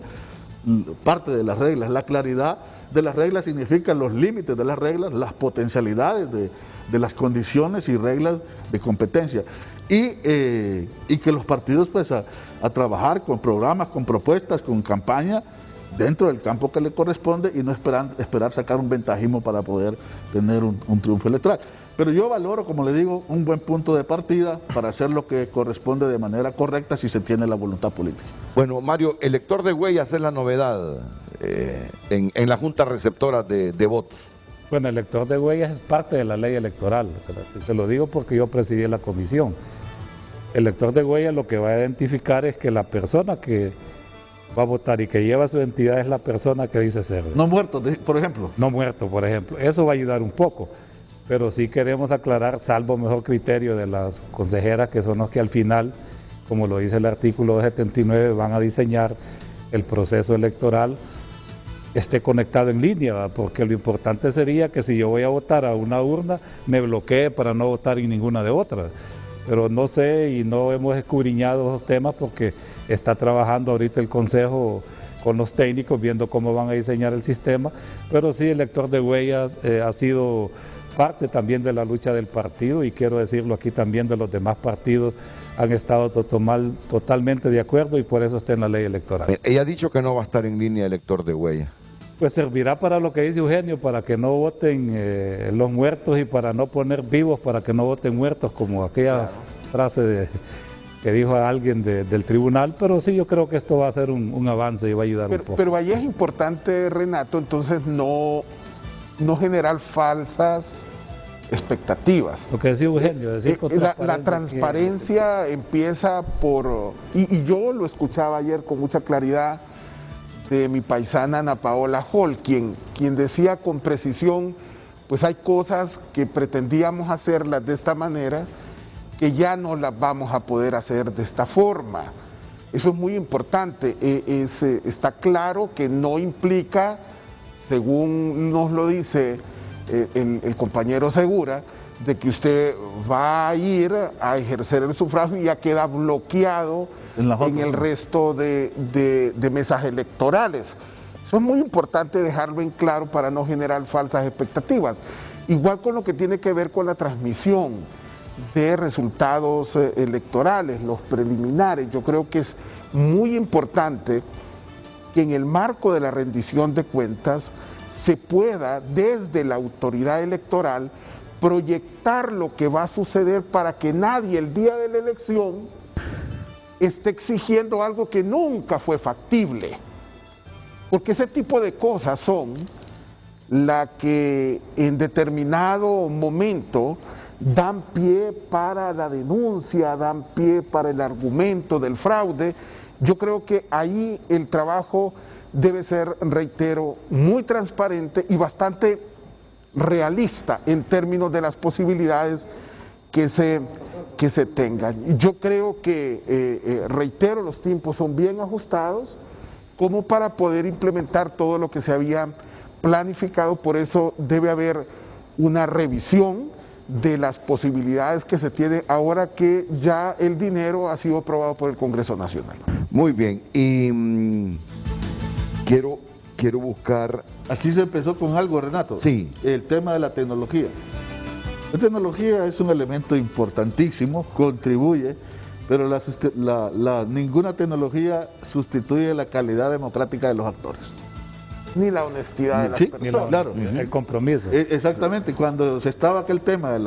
parte de las reglas. La claridad de las reglas significa los límites de las reglas, las potencialidades de las condiciones y reglas de competencia, y que los partidos pues a trabajar con programas, con propuestas, con campaña dentro del campo que le corresponde, y no esperar sacar un ventajismo para poder tener un triunfo electoral. Pero yo valoro, como le digo, un buen punto de partida para hacer lo que corresponde de manera correcta si se tiene la voluntad política. Bueno, Mario, el lector de huellas es la novedad en la Junta Receptora de votos. Bueno, el lector de huellas es parte de la ley electoral, se lo digo porque yo presidí la comisión. El lector de huellas lo que va a identificar es que la persona que va a votar y que lleva su identidad es la persona que dice ser. No muerto, por ejemplo. No muerto, por ejemplo. Eso va a ayudar un poco. Pero sí queremos aclarar, salvo mejor criterio de las consejeras, que son los que al final, como lo dice el artículo 279, van a diseñar el proceso electoral, esté conectado en línea, ¿verdad? Porque lo importante sería que si yo voy a votar a una urna, me bloquee para no votar en ninguna de otras. Pero no sé, y no hemos escudriñado esos temas porque está trabajando ahorita el Consejo con los técnicos, viendo cómo van a diseñar el sistema, pero sí, el lector de huellas ha sido parte también de la lucha del partido, y quiero decirlo aquí también, de los demás partidos han estado totalmente de acuerdo, y por eso está en la ley electoral. Ella ha dicho que no va a estar en línea el lector de huellas. Pues servirá para lo que dice Eugenio, para que no voten los muertos, y para no poner vivos, para que no voten muertos, como aquella frase que dijo a alguien del tribunal. Pero sí, yo creo que esto va a ser un avance y va a ayudar un poco. Pero ahí es importante, Renato, entonces no generar falsas expectativas. Lo que decía Eugenio, decir la transparencia empieza por, y yo lo escuchaba ayer con mucha claridad de mi paisana Ana Paola Hall, quien decía con precisión, pues hay cosas que pretendíamos hacerlas de esta manera que ya no las vamos a poder hacer de esta forma. Eso es muy importante. Está claro que no implica, según nos lo dice el compañero Segura, de que usted va a ir a ejercer el sufragio y ya queda bloqueado en el resto de mesas electorales. Eso es muy importante dejarlo en claro para no generar falsas expectativas. Igual con lo que tiene que ver con la transmisión de resultados electorales, los preliminares. Yo creo que es muy importante que en el marco de la rendición de cuentas se pueda, desde la autoridad electoral, proyectar lo que va a suceder para que nadie el día de la elección esté exigiendo algo que nunca fue factible. Porque ese tipo de cosas son las que en determinado momento dan pie para la denuncia, dan pie para el argumento del fraude. Yo creo que ahí el trabajo debe ser, reitero, muy transparente y bastante realista en términos de las posibilidades que se tengan. Yo creo que, reitero, los tiempos son bien ajustados como para poder implementar todo lo que se había planificado. Por eso debe haber una revisión de las posibilidades que se tiene ahora que ya el dinero ha sido aprobado por el Congreso Nacional. Muy bien, y quiero buscar... Aquí se empezó con algo, Renato. Sí. El tema de la tecnología. La tecnología es un elemento importantísimo, contribuye, pero ninguna tecnología sustituye la calidad democrática de los actores. Ni la honestidad de las personas. Claro. El compromiso. Exactamente, cuando se estaba aquel tema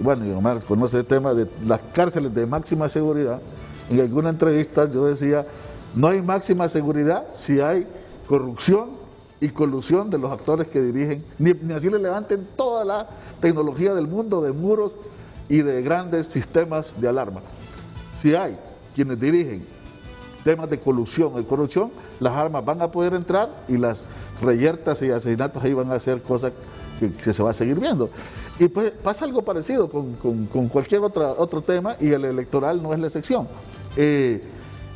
bueno, y Omar conoce el tema de las cárceles de máxima seguridad, en alguna entrevista yo decía, no hay máxima seguridad si hay corrupción y colusión de los actores que dirigen, ni así le levanten toda la tecnología del mundo de muros y de grandes sistemas de alarma. Si hay quienes dirigen temas de colusión y corrupción, las armas van a poder entrar y las reyertas y asesinatos ahí van a ser cosas que se va a seguir viendo. Y pues pasa algo parecido con cualquier otro tema, y el electoral no es la excepción.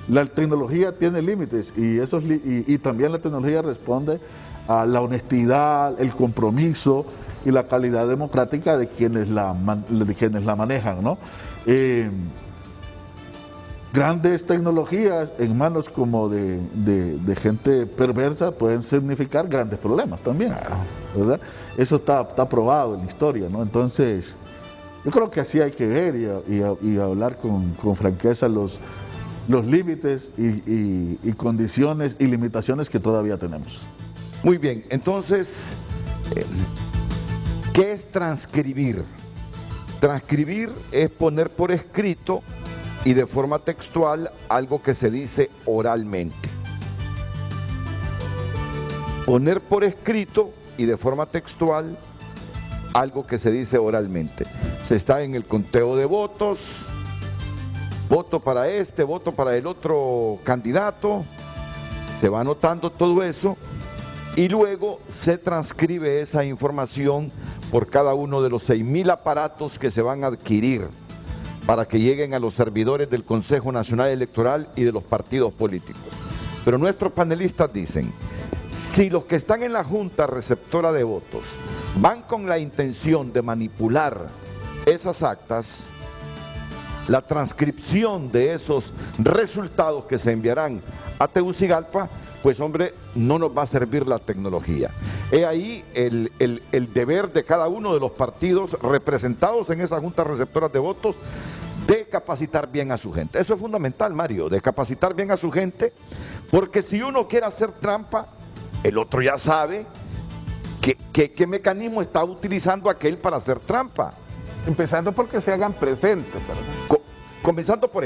La tecnología tiene límites y también la tecnología responde a la honestidad, el compromiso y la calidad democrática de quienes la manejan, ¿no? Grandes tecnologías en manos como de gente perversa pueden significar grandes problemas también, ¿verdad? Eso está probado en la historia, ¿no? Entonces, yo creo que así hay que ver y hablar con franqueza los límites y condiciones y limitaciones que todavía tenemos. Muy bien, entonces, ¿qué es transcribir? Transcribir es poner por escrito y de forma textual algo que se dice oralmente. Poner por escrito y de forma textual algo que se dice oralmente. Se está en el conteo de votos, voto para este, voto para el otro candidato, se va anotando todo eso y luego se transcribe esa información por cada uno de los 6.000 aparatos que se van a adquirir para que lleguen a los servidores del Consejo Nacional Electoral y de los partidos políticos. Pero nuestros panelistas dicen, si los que están en la Junta Receptora de Votos van con la intención de manipular esas actas, la transcripción de esos resultados que se enviarán a Tegucigalpa, pues hombre, no nos va a servir la tecnología. He ahí el deber de cada uno de los partidos representados en esas juntas receptoras de votos de capacitar bien a su gente. Eso es fundamental, Mario, de capacitar bien a su gente, porque si uno quiere hacer trampa, el otro ya sabe qué mecanismo está utilizando aquel para hacer trampa. Empezando porque se hagan presentes, ¿verdad? Comenzando por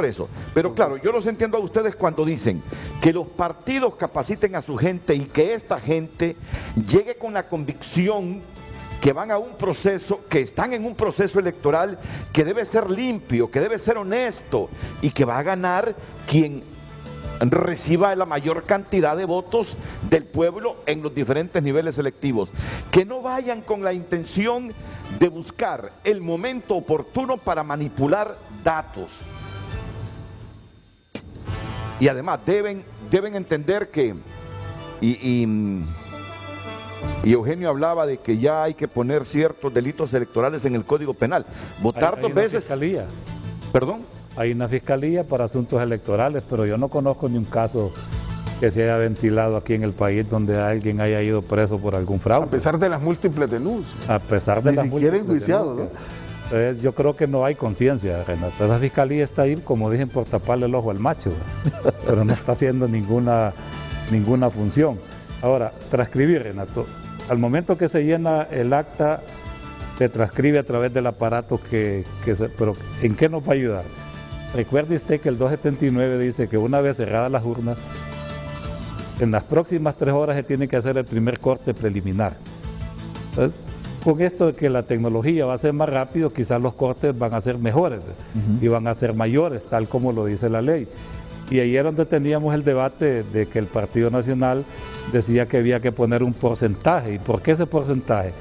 eso. Pero claro, yo los entiendo a ustedes cuando dicen que los partidos capaciten a su gente y que esta gente llegue con la convicción que van a un proceso, que están en un proceso electoral que debe ser limpio, que debe ser honesto y que va a ganar quien reciba la mayor cantidad de votos del pueblo en los diferentes niveles electivos. Que no vayan con la intención de buscar el momento oportuno para manipular datos. Y además deben entender que Y Eugenio hablaba de que ya hay que poner ciertos delitos electorales en el Código Penal. Votar Hay dos una veces... fiscalía. ¿Perdón? Hay una fiscalía para asuntos electorales, pero yo no conozco ni un caso que se haya ventilado aquí en el país donde alguien haya ido preso por algún fraude. A pesar de las múltiples denuncias. A pesar de Ni las siquiera múltiples enjuiciado, denuncias. Entonces, yo creo que no hay conciencia, Renato. Esa fiscalía está ahí, como dicen, por taparle el ojo al macho, pero no está haciendo ninguna función. Ahora, transcribir, Renato. Al momento que se llena el acta, se transcribe a través del aparato pero ¿en qué nos va a ayudar? Recuerde usted que el 279 dice que una vez cerradas las urnas, en las próximas 3 horas se tiene que hacer el primer corte preliminar. Entonces, con esto de que la tecnología va a ser más rápido, quizás los cortes van a ser mejores y van a ser mayores, tal como lo dice la ley. Y ahí es donde teníamos el debate de que el Partido Nacional decía que había que poner un porcentaje. ¿Y por qué ese porcentaje?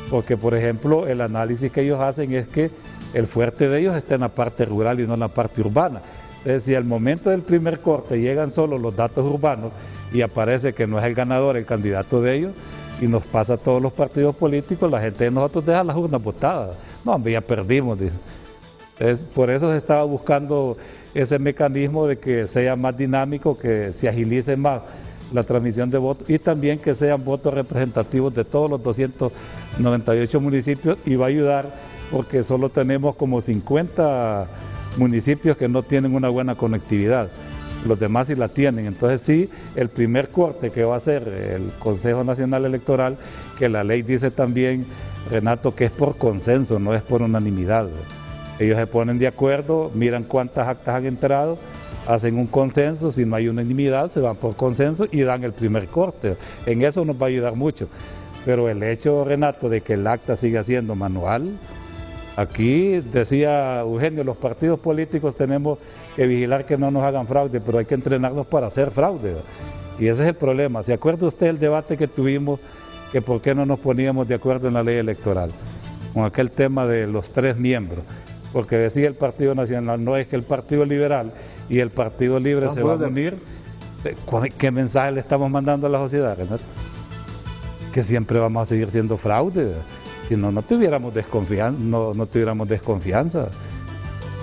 Porque, por ejemplo, el análisis que ellos hacen es que el fuerte de ellos está en la parte rural y no en la parte urbana. Es decir, al momento del primer corte llegan solo los datos urbanos y aparece que no es el ganador, el candidato de ellos, y nos pasa a todos los partidos políticos, la gente de nosotros deja las urnas votadas. No, hombre, ya perdimos, dice. Entonces, por eso se estaba buscando ese mecanismo de que sea más dinámico, que se agilice más la transmisión de votos y también que sean votos representativos de todos los 298 municipios, y va a ayudar porque solo tenemos como 50 municipios que no tienen una buena conectividad, los demás sí la tienen. Entonces sí, el primer corte que va a hacer el Consejo Nacional Electoral, que la ley dice también, Renato, que es por consenso, no es por unanimidad. Ellos se ponen de acuerdo, miran cuántas actas han entrado, hacen un consenso, si no hay unanimidad se van por consenso y dan el primer corte. En eso nos va a ayudar mucho. Pero el hecho, Renato, de que el acta siga siendo manual, aquí decía Eugenio, los partidos políticos tenemos que vigilar que no nos hagan fraude, pero hay que entrenarnos para hacer fraude. Y ese es el problema. ¿Se acuerda usted el debate que tuvimos, que por qué no nos poníamos de acuerdo en la ley electoral? Con aquel tema de los 3 miembros. Porque decía el Partido Nacional, no es que el Partido Liberal y el Partido Libre se van a unir. ¿Qué mensaje le estamos mandando a la sociedad, Renato? Que siempre vamos a seguir siendo fraude. Si no, no tuviéramos desconfianza.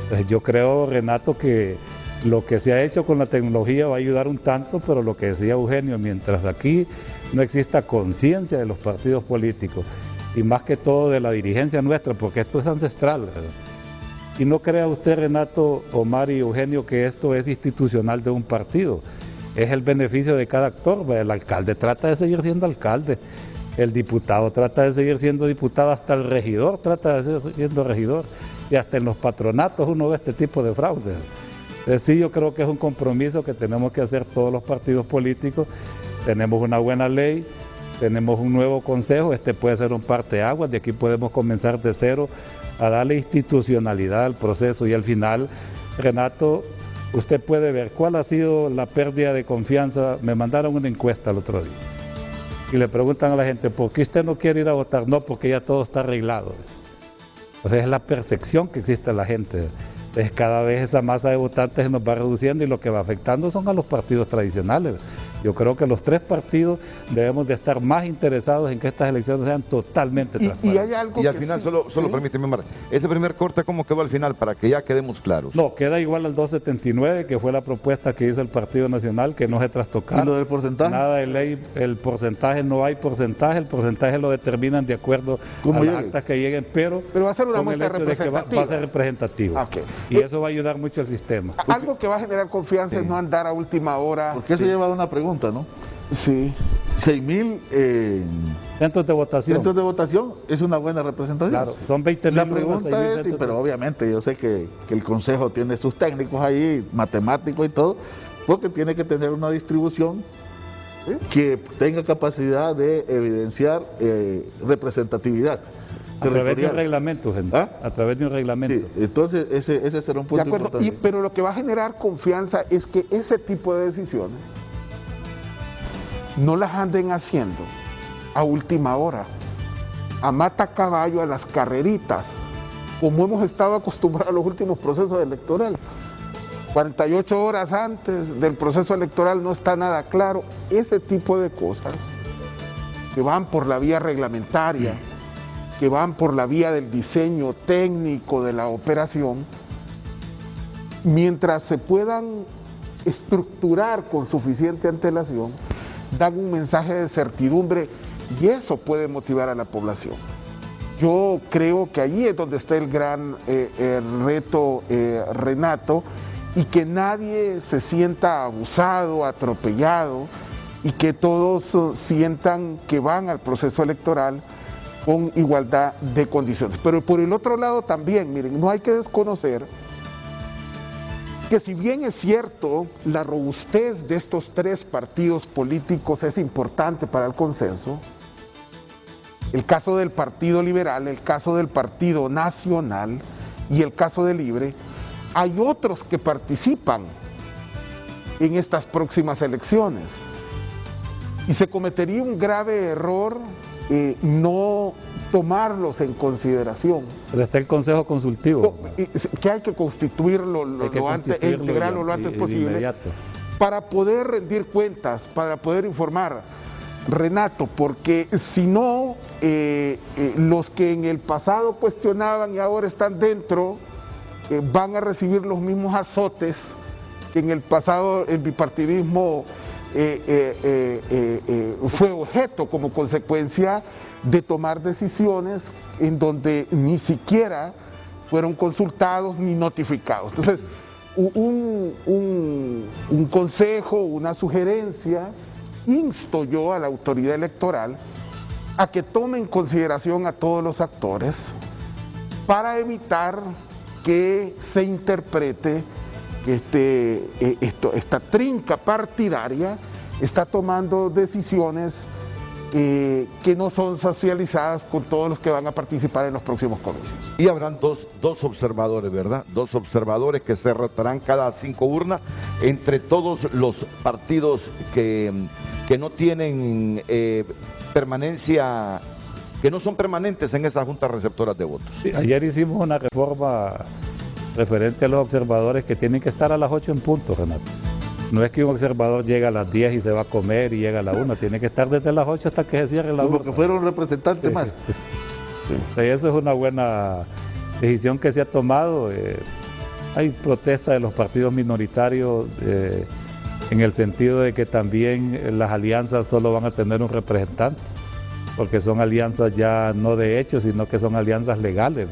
Entonces, yo creo, Renato, que lo que se ha hecho con la tecnología va a ayudar un tanto, pero lo que decía Eugenio, mientras aquí no exista conciencia de los partidos políticos y más que todo de la dirigencia nuestra, porque esto es ancestral, ¿verdad? Y no crea usted, Renato, Omar y Eugenio, que esto es institucional de un partido. Es el beneficio de cada actor. El alcalde trata de seguir siendo alcalde, el diputado trata de seguir siendo diputado, hasta el regidor trata de seguir siendo regidor, y hasta en los patronatos uno ve este tipo de fraude. Entonces sí, yo creo que es un compromiso que tenemos que hacer todos los partidos políticos. Tenemos una buena ley, tenemos un nuevo consejo, este puede ser un parteaguas, de aquí podemos comenzar de cero a darle institucionalidad al proceso, y al final, Renato, usted puede ver cuál ha sido la pérdida de confianza. Me mandaron una encuesta el otro día y le preguntan a la gente, ¿por qué usted no quiere ir a votar? No, porque ya todo está arreglado. O sea, es la percepción que existe en la gente. Entonces, cada vez esa masa de votantes se nos va reduciendo, y lo que va afectando son a los partidos tradicionales. Yo creo que los 3 partidos debemos de estar más interesados en que estas elecciones sean totalmente transparentes. Y hay algo y al final, solo permíteme, Omar, ese primer corte, ¿cómo quedó al final? Para que ya quedemos claros. No, queda igual al 279, que fue la propuesta que hizo el Partido Nacional, que no se trastocaron. ¿Y lo del porcentaje? Nada de ley, el porcentaje, no hay porcentaje, el porcentaje lo determinan de acuerdo a las actas que lleguen, pero va a ser una muestra representativa. Va a ser representativo. Okay. Y eso va a ayudar mucho al sistema. Algo que va a generar confianza es no andar a última hora. ¿Por qué se lleva una pregunta, no? Sí. 6.000 centros de votación. Centros de votación es una buena representación. Claro, son 20.000. La pregunta es, pero obviamente yo sé que el Consejo tiene sus técnicos ahí, matemáticos y todo, porque tiene que tener una distribución que tenga capacidad de evidenciar representatividad. A través de un reglamento, gente. ¿Ah? A través de un reglamento. Sí, entonces ese será un punto importante. Pero lo que va a generar confianza es que ese tipo de decisiones no las anden haciendo a última hora, a mata caballo, a las carreritas, como hemos estado acostumbrados a los últimos procesos electorales. 48 horas antes del proceso electoral no está nada claro. Ese tipo de cosas que van por la vía reglamentaria, que van por la vía del diseño técnico de la operación, mientras se puedan estructurar con suficiente antelación, dan un mensaje de certidumbre y eso puede motivar a la población. Yo creo que allí es donde está el gran reto, Renato, y que nadie se sienta abusado, atropellado, y que todos sientan que van al proceso electoral con igualdad de condiciones. Pero por el otro lado también, miren, no hay que desconocer que si bien es cierto, la robustez de estos tres partidos políticos es importante para el consenso, el caso del Partido Liberal, el caso del Partido Nacional y el caso de Libre, hay otros que participan en estas próximas elecciones. Y se cometería un grave error no tomarlos en consideración. Pero está el Consejo Consultivo. Que hay que constituirlo lo antes, integrarlo lo antes posible, para poder rendir cuentas, para poder informar, Renato, porque si no, los que en el pasado cuestionaban y ahora están dentro, van a recibir los mismos azotes que en el pasado el bipartidismo fue objeto como consecuencia de tomar decisiones en donde ni siquiera fueron consultados ni notificados. Entonces, un consejo, una sugerencia, insto yo a la autoridad electoral a que tome en consideración a todos los actores para evitar que se interprete que esta trinca partidaria está tomando decisiones que no son socializadas con todos los que van a participar en los próximos comicios. Y habrán dos observadores, ¿verdad? Dos observadores que se rotarán cada 5 urnas entre todos los partidos que no tienen permanencia, que no son permanentes en esas juntas receptoras de votos. Sí, ayer hicimos una reforma referente a los observadores que tienen que estar a las 8 en punto, Renato. No es que un observador llega a las 10 y se va a comer y llega a la 1, tiene que estar desde las 8 hasta que se cierre la 1. Como que fuera un representante más. Sí. O sea, eso es una buena decisión que se ha tomado. Hay protesta de los partidos minoritarios en el sentido de que también las alianzas solo van a tener un representante, porque son alianzas ya no de hecho, sino que son alianzas legales,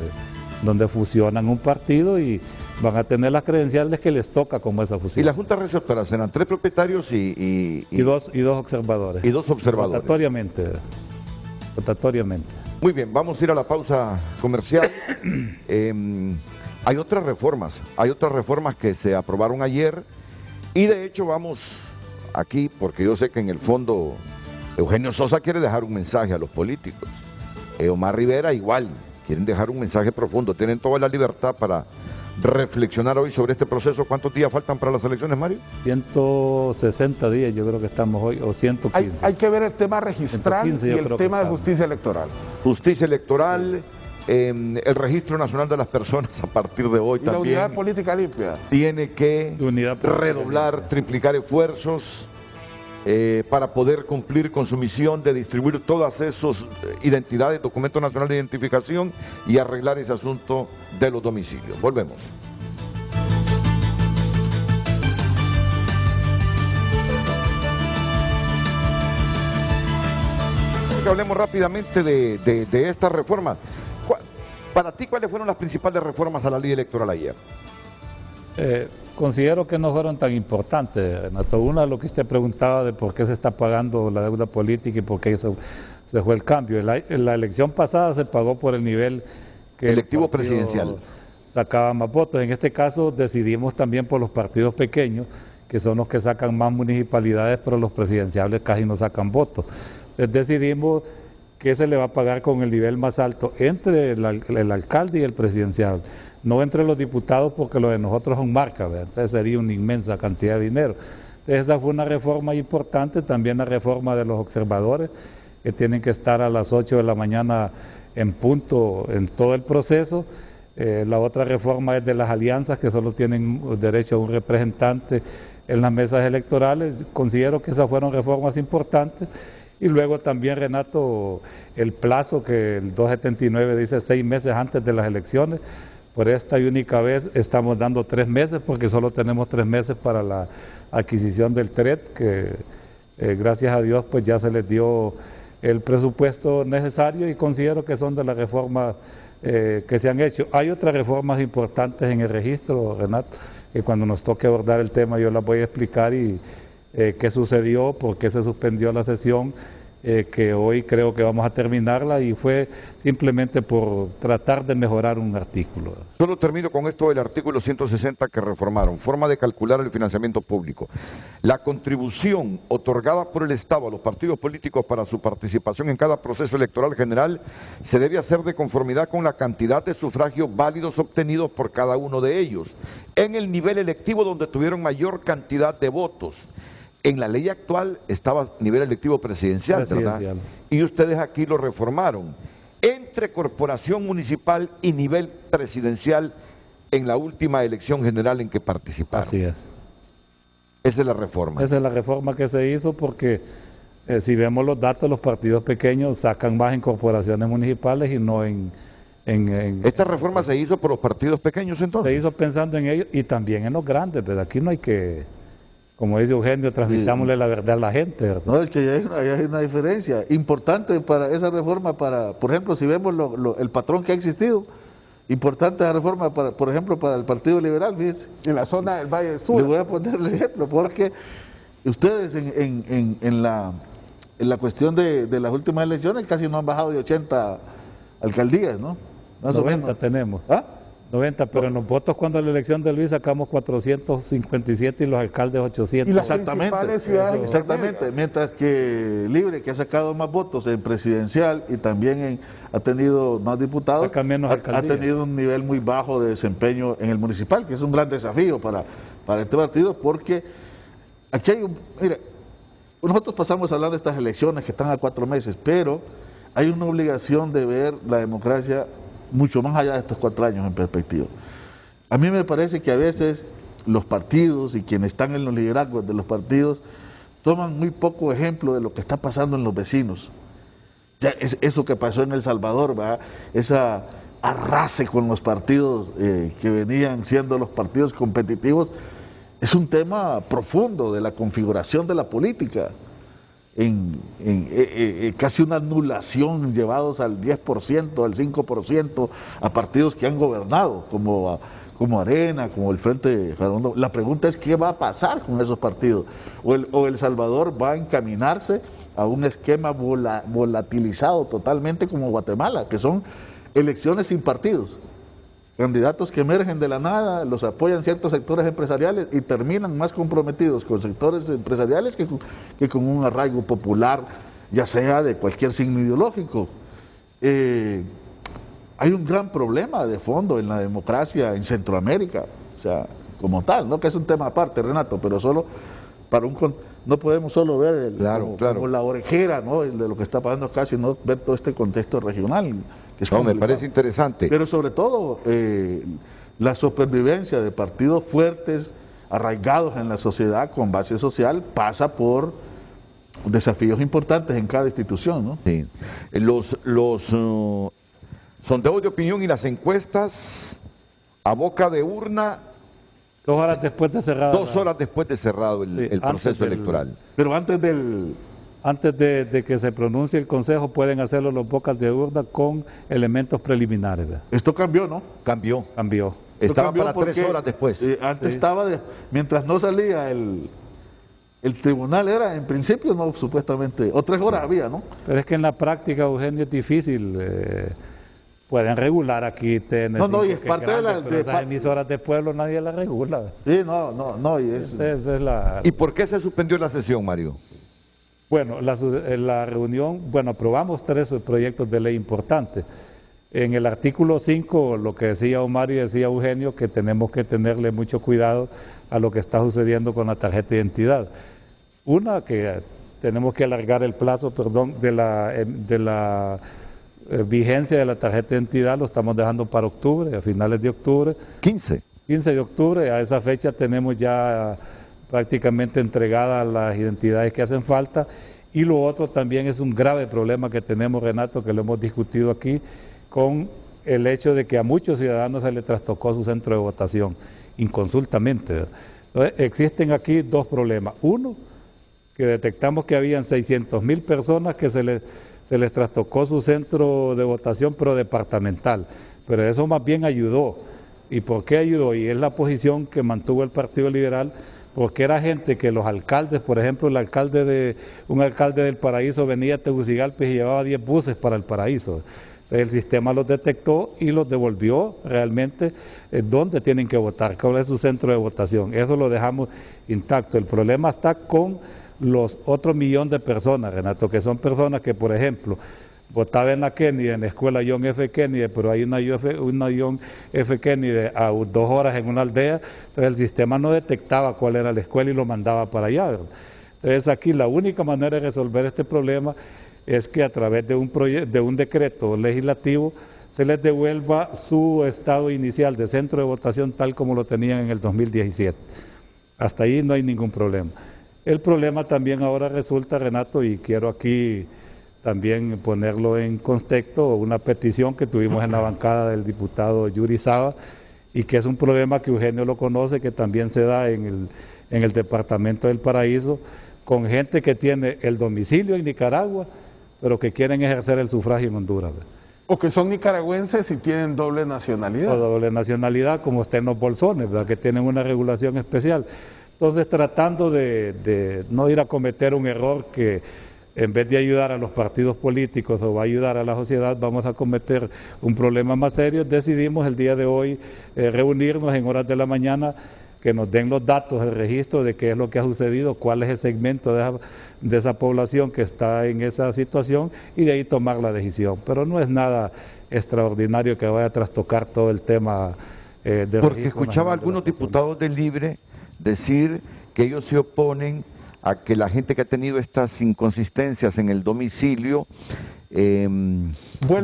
donde fusionan un partido y van a tener las credenciales que les toca como esa fusión. Y la junta receptora serán 3 propietarios y dos observadores. Y 2 observadores. Rotatoriamente. Muy bien, vamos a ir a la pausa comercial. Hay otras reformas que se aprobaron ayer y de hecho vamos aquí, porque yo sé que en el fondo Eugenio Sosa quiere dejar un mensaje a los políticos. Omar Rivera igual, quieren dejar un mensaje profundo, tienen toda la libertad para reflexionar hoy sobre este proceso. ¿Cuántos días faltan para las elecciones, Mario? 160 días, yo creo que estamos hoy, o 115. Hay que ver el tema registral y el tema de justicia electoral. Justicia electoral, el registro nacional de las personas a partir de hoy y también. La unidad política limpia. Tiene que redoblar, triplicar esfuerzos para poder cumplir con su misión de distribuir todas esas identidades, documentos nacionales de identificación y arreglar ese asunto de los domicilios. Volvemos. Hablemos rápidamente de esta reforma. Para ti, ¿cuáles fueron las principales reformas a la ley electoral ayer? Considero que no fueron tan importantes, Renato. Una, lo que usted preguntaba de por qué se está pagando la deuda política y por qué se fue el cambio. En la elección pasada se pagó por el nivel que electivo presidencial sacaba más votos. En este caso decidimos también por los partidos pequeños, que son los que sacan más municipalidades, pero los presidenciales casi no sacan votos. Entonces decidimos que se le va a pagar con el nivel más alto entre el alcalde y el presidencial, no entre los diputados, porque lo de nosotros son marcas, ¿verdad? Entonces sería una inmensa cantidad de dinero. Entonces esa fue una reforma importante, también la reforma de los observadores, que tienen que estar a las 8 de la mañana en punto en todo el proceso. La otra reforma es de las alianzas, que solo tienen derecho a un representante en las mesas electorales. Considero que esas fueron reformas importantes. Y luego también, Renato, el plazo que el 279 dice 6 meses antes de las elecciones, por esta y única vez estamos dando 3 meses porque solo tenemos 3 meses para la adquisición del TRED, que gracias a Dios pues ya se les dio el presupuesto necesario y considero que son de las reformas que se han hecho. Hay otras reformas importantes en el registro, Renato, que cuando nos toque abordar el tema yo las voy a explicar y qué sucedió, por qué se suspendió la sesión, que hoy creo que vamos a terminarla y fue simplemente por tratar de mejorar un artículo. Solo termino con esto del artículo 160 que reformaron, forma de calcular el financiamiento público. La contribución otorgada por el Estado a los partidos políticos para su participación en cada proceso electoral general se debe hacer de conformidad con la cantidad de sufragios válidos obtenidos por cada uno de ellos, en el nivel electivo donde tuvieron mayor cantidad de votos. En la ley actual estaba nivel electivo presidencial, ¿verdad? Y ustedes aquí lo reformaron. Entre corporación municipal y nivel presidencial en la última elección general en que participaron. Así es. Esa es la reforma. Esa es la reforma que se hizo porque si vemos los datos, los partidos pequeños sacan más en corporaciones municipales y no en ¿Esta reforma se hizo por los partidos pequeños entonces? Se hizo pensando en ellos y también en los grandes, pero aquí no hay que, como dice Eugenio, transmitámosle la verdad a la gente, ¿verdad? No, es que hay una diferencia importante para esa reforma, por ejemplo, si vemos el patrón que ha existido, importante la reforma, por ejemplo, para el Partido Liberal, fíjense. En la zona del Valle del Sur. Le voy a poner el ejemplo, porque ustedes en la cuestión de las últimas elecciones casi no han bajado de 80 alcaldías, ¿no? Más 90 tenemos. ¿Ah? 90, pero en los votos cuando la elección de Luis sacamos 457 y los alcaldes 800. Y las exactamente, principales ciudades exactamente, mientras que Libre, que ha sacado más votos en presidencial y también ha tenido más diputados, ha tenido un nivel muy bajo de desempeño en el municipal, que es un gran desafío para este partido, porque aquí hay mire, nosotros pasamos hablando de estas elecciones que están a 4 meses, pero hay una obligación de ver la democracia mucho más allá de estos 4 años en perspectiva. A mí me parece que a veces los partidos y quienes están en los liderazgos de los partidos toman muy poco ejemplo de lo que está pasando en los vecinos. Ya eso que pasó en El Salvador, ¿verdad? Esa arrase con los partidos que venían siendo los partidos competitivos, es un tema profundo de la configuración de la política. Casi una anulación llevados al 10%, al 5% a partidos que han gobernado, como Arena, como el Frente Redondo. La pregunta es qué va a pasar con esos partidos. O El Salvador va a encaminarse a un esquema volatilizado totalmente como Guatemala, que son elecciones sin partidos. Candidatos que emergen de la nada, los apoyan ciertos sectores empresariales y terminan más comprometidos con sectores empresariales que con un arraigo popular, ya sea de cualquier signo ideológico. Hay un gran problema de fondo en la democracia en Centroamérica, o sea, como tal, no que es un tema aparte, Renato, pero solo para no podemos solo ver como la orejera, ¿no?, de lo que está pasando acá, sino ver todo este contexto regional. No, me parece interesante. Pero sobre todo, la supervivencia de partidos fuertes, arraigados en la sociedad, con base social, pasa por desafíos importantes en cada institución, ¿no? Sí. Los sondeos de opinión y las encuestas a boca de urna... 2 horas después de cerrado. 2 horas después de cerrado el proceso electoral. Pero antes del... Antes de que se pronuncie el Consejo, pueden hacerlo los bocas de urna con elementos preliminares, ¿verdad? Esto cambió, ¿no? Cambió. Estaba para 3 horas después. Antes estaba, mientras no salía el tribunal, era en principio, no, supuestamente, o 3 horas había, ¿no? Pero es que en la práctica, Eugenio, es difícil. Pueden regular aquí TNT. No, y es parte de las emisoras de pueblo, nadie la regula. Sí, no, y esa es la... ¿Y por qué se suspendió la sesión, Mario? Bueno, la reunión, aprobamos 3 proyectos de ley importantes. En el artículo 5, lo que decía Omar y decía Eugenio, que tenemos que tenerle mucho cuidado a lo que está sucediendo con la tarjeta de identidad. Una, que tenemos que alargar el plazo, de la vigencia de la tarjeta de identidad, lo estamos dejando para octubre, a finales de octubre. 15 de octubre, a esa fecha tenemos ya prácticamente entregadas las identidades que hacen falta, Y lo otro también es un grave problema que tenemos, Renato, que lo hemos discutido aquí, con el hecho de que a muchos ciudadanos se les trastocó su centro de votación, inconsultamente, ¿verdad? Entonces, existen aquí dos problemas. Uno, que detectamos que habían 600,000 personas que se les trastocó su centro de votación, pero departamental. Pero eso más bien ayudó. ¿Y por qué ayudó? Y es la posición que mantuvo el Partido Liberal, porque era gente que los alcaldes, por ejemplo, un alcalde del Paraíso venía a Tegucigalpa y llevaba 10 buses para el Paraíso. El sistema los detectó y los devolvió realmente donde tienen que votar, cuál es su centro de votación. Eso lo dejamos intacto. El problema está con los otros 1,000,000 de personas, Renato, que son personas que, por ejemplo, votaban en la Kennedy, en la escuela John F. Kennedy, pero hay una John F. Kennedy a 2 horas en una aldea, entonces el sistema no detectaba cuál era la escuela y lo mandaba para allá, ¿verdad? Entonces aquí la única manera de resolver este problema es que a través de un decreto legislativo se les devuelva su estado inicial de centro de votación tal como lo tenían en el 2017. Hasta ahí no hay ningún problema. El problema también ahora resulta, Renato, y quiero aquí también ponerlo en contexto, una petición que tuvimos en la bancada del diputado Yuri Saba, y que es un problema que Eugenio lo conoce, que también se da en el departamento del Paraíso, con gente que tiene el domicilio en Nicaragua, pero que quieren ejercer el sufragio en Honduras, ¿verdad? O que son nicaragüenses y tienen doble nacionalidad. O doble nacionalidad, como está en los bolsones, ¿verdad? Que tienen una regulación especial. Entonces, tratando de no ir a cometer un error que en vez de ayudar a los partidos políticos o va a ayudar a la sociedad, vamos a cometer un problema más serio, decidimos el día de hoy reunirnos en horas de la mañana, que nos den los datos, el registro de qué es lo que ha sucedido, cuál es el segmento de esa población que está en esa situación y de ahí tomar la decisión. Pero no es nada extraordinario que vaya a trastocar todo el tema de porque escuchaba a algunos diputados del Libre decir que ellos se oponen a que la gente que ha tenido estas inconsistencias en el domicilio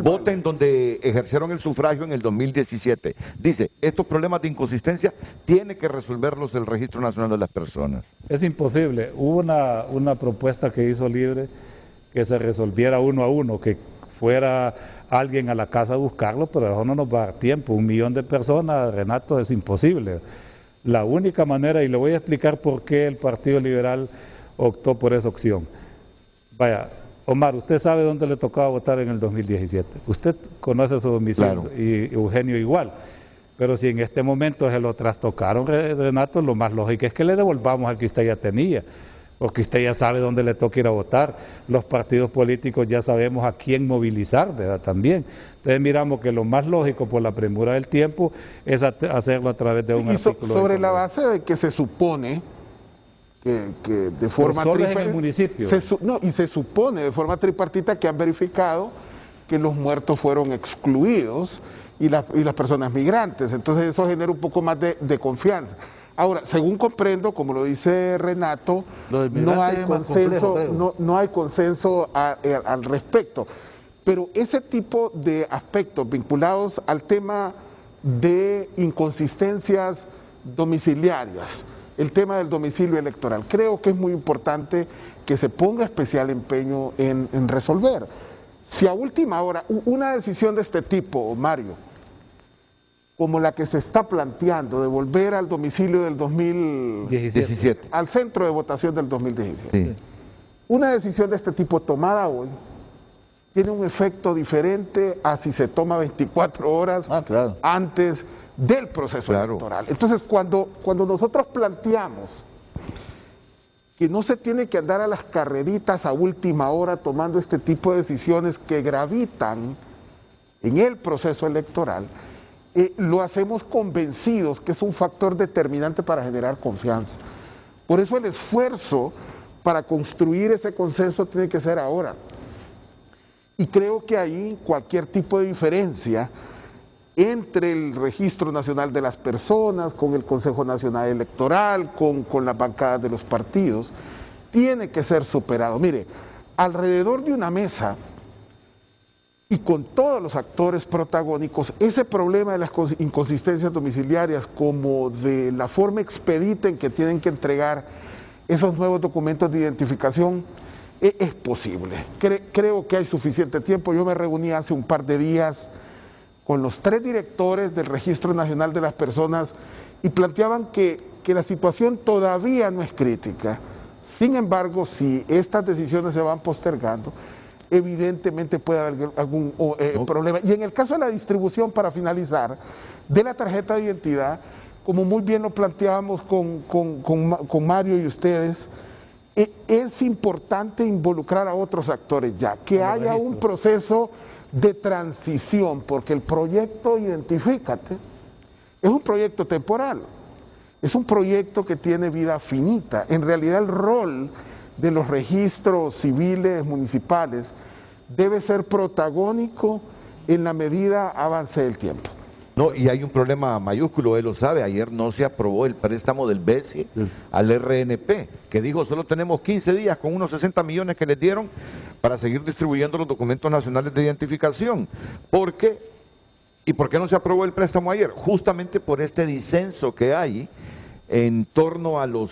voten donde ejercieron el sufragio en el 2017. Dice, estos problemas de inconsistencia tiene que resolverlos el Registro Nacional de las Personas. Es imposible. Hubo una propuesta que hizo Libre que se resolviera uno a uno, que fuera alguien a la casa a buscarlo, pero eso no nos va a dar tiempo. 1,000,000 de personas, Renato, es imposible. La única manera, y le voy a explicar por qué el Partido Liberal optó por esa opción. Vaya, Omar, usted sabe dónde le tocaba votar en el 2017. Usted conoce su domicilio, claro. Y Eugenio igual. Pero si en este momento se lo trastocaron, Renato, lo más lógico es que le devolvamos al que usted ya tenía, porque usted ya sabe dónde le toca ir a votar. Los partidos políticos ya sabemos a quién movilizar, ¿verdad? También. Entonces miramos que lo más lógico por la premura del tiempo es hacerlo a través de un artículo. Sobre la base de que se supone que de forma tripartita en el municipio. Se supone de forma tripartita que han verificado que los muertos fueron excluidos y las personas migrantes. Entonces eso genera un poco más de confianza. Ahora, según comprendo, como lo dice Renato, no hay consenso al respecto. Pero ese tipo de aspectos vinculados al tema de inconsistencias domiciliarias, el tema del domicilio electoral, creo que es muy importante que se ponga especial empeño en resolver. Si a última hora, una decisión de este tipo, Mario, como la que se está planteando, de volver al domicilio del 2017, al centro de votación del 2017, sí. Una decisión de este tipo tomada hoy, tiene un efecto diferente a si se toma 24 horas claro. antes del proceso electoral. Entonces, cuando nosotros planteamos que no se tiene que andar a las carreritas a última hora tomando este tipo de decisiones que gravitan en el proceso electoral, lo hacemos convencidos que es un factor determinante para generar confianza. Por eso el esfuerzo para construir ese consenso tiene que ser ahora. Y creo que ahí cualquier tipo de diferencia entre el Registro Nacional de las Personas, con el Consejo Nacional Electoral, con las bancadas de los partidos, tiene que ser superado. Mire, alrededor de una mesa y con todos los actores protagónicos, ese problema de las inconsistencias domiciliarias, como de la forma expedita en que tienen que entregar esos nuevos documentos de identificación, es posible. Creo que hay suficiente tiempo. Yo me reuní hace un par de días con los 3 directores del Registro Nacional de las Personas y planteaban que la situación todavía no es crítica. Sin embargo, si estas decisiones se van postergando, evidentemente puede haber algún problema. Y en el caso de la distribución, para finalizar, de la tarjeta de identidad, como muy bien lo planteábamos con Mario y ustedes, es importante involucrar a otros actores ya, que haya un proceso de transición, porque el proyecto Identifícate es un proyecto temporal, es un proyecto que tiene vida finita. En realidad el rol de los registros civiles municipales debe ser protagónico en la medida avance del tiempo. No, y hay un problema mayúsculo, él lo sabe, ayer no se aprobó el préstamo del BESI al RNP, que dijo solo tenemos 15 días con unos 60 millones que les dieron para seguir distribuyendo los documentos nacionales de identificación. ¿Por qué? ¿Y por qué no se aprobó el préstamo ayer? Justamente por este disenso que hay en torno a los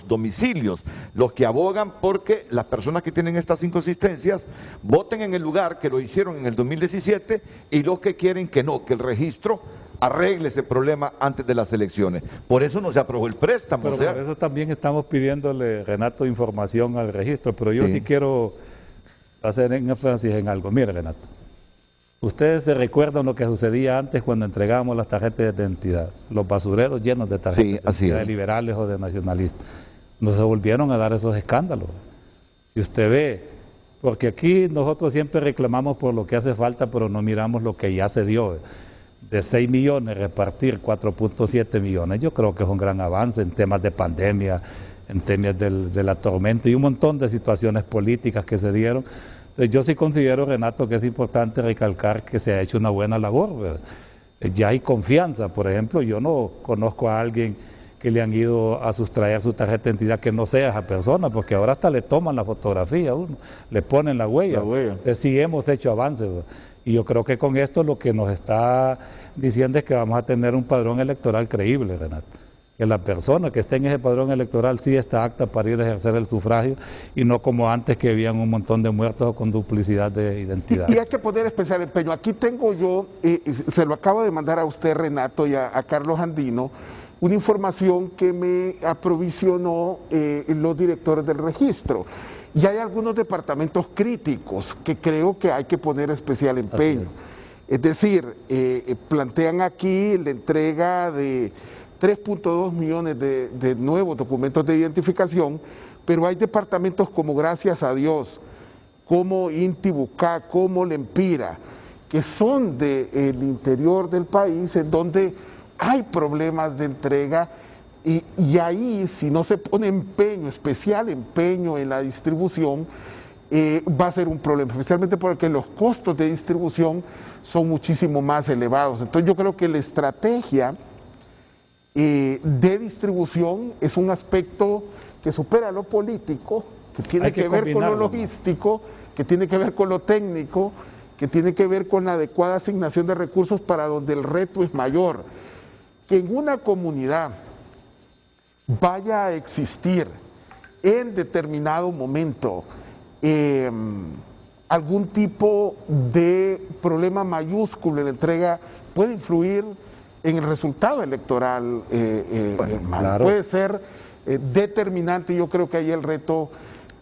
domicilios, los que abogan porque las personas que tienen estas inconsistencias voten en el lugar que lo hicieron en el 2017 y los que quieren que no, que el registro arregle ese problema antes de las elecciones. Por eso no se aprobó el préstamo. Pero por eso también estamos pidiéndole, Renato, información al registro, pero yo sí quiero hacer énfasis en algo. Mire, Renato, ustedes se recuerdan lo que sucedía antes cuando entregábamos las tarjetas de identidad, los basureros llenos de tarjetas de identidad de liberales o de nacionalistas. No se volvieron a dar esos escándalos. Y usted ve, porque aquí nosotros siempre reclamamos por lo que hace falta, pero no miramos lo que ya se dio. De 6 millones repartir 4.7 millones, yo creo que es un gran avance en temas de pandemia, en temas de la tormenta y un montón de situaciones políticas que se dieron. Yo sí considero, Renato, que es importante recalcar que se ha hecho una buena labor, ¿verdad? Ya hay confianza. Por ejemplo, yo no conozco a alguien que le han ido a sustraer su tarjeta de identidad que no sea esa persona, porque ahora hasta le toman la fotografía a uno, le ponen la huella. Entonces sí hemos hecho avances, ¿verdad? Y yo creo que con esto lo que nos está diciendo es que vamos a tener un padrón electoral creíble, Renato. Que la persona que esté en ese padrón electoral sí está apta para ir a ejercer el sufragio y no como antes que habían un montón de muertos o con duplicidad de identidad. Y hay que poner especial empeño. Aquí tengo yo, se lo acabo de mandar a usted, Renato, y a Carlos Andino, una información que me aprovisionó los directores del registro. Y hay algunos departamentos críticos que creo que hay que poner especial empeño. Es decir, plantean aquí la entrega de 3.2 millones de nuevos documentos de identificación, pero hay departamentos como Gracias a Dios, como Inti Bucá, como Lempira, que son del interior del país, en donde hay problemas de entrega, y ahí, si no se pone empeño, especial empeño en la distribución, va a ser un problema, especialmente porque los costos de distribución son muchísimo más elevados. Entonces yo creo que la estrategia de distribución es un aspecto que supera lo político, que tiene que ver con lo logístico, que tiene que ver con lo técnico, que tiene que ver con la adecuada asignación de recursos para donde el reto es mayor. Que en una comunidad vaya a existir en determinado momento algún tipo de problema mayúsculo en la entrega puede influir en el resultado electoral, claro. Puede ser determinante. Yo creo que ahí el reto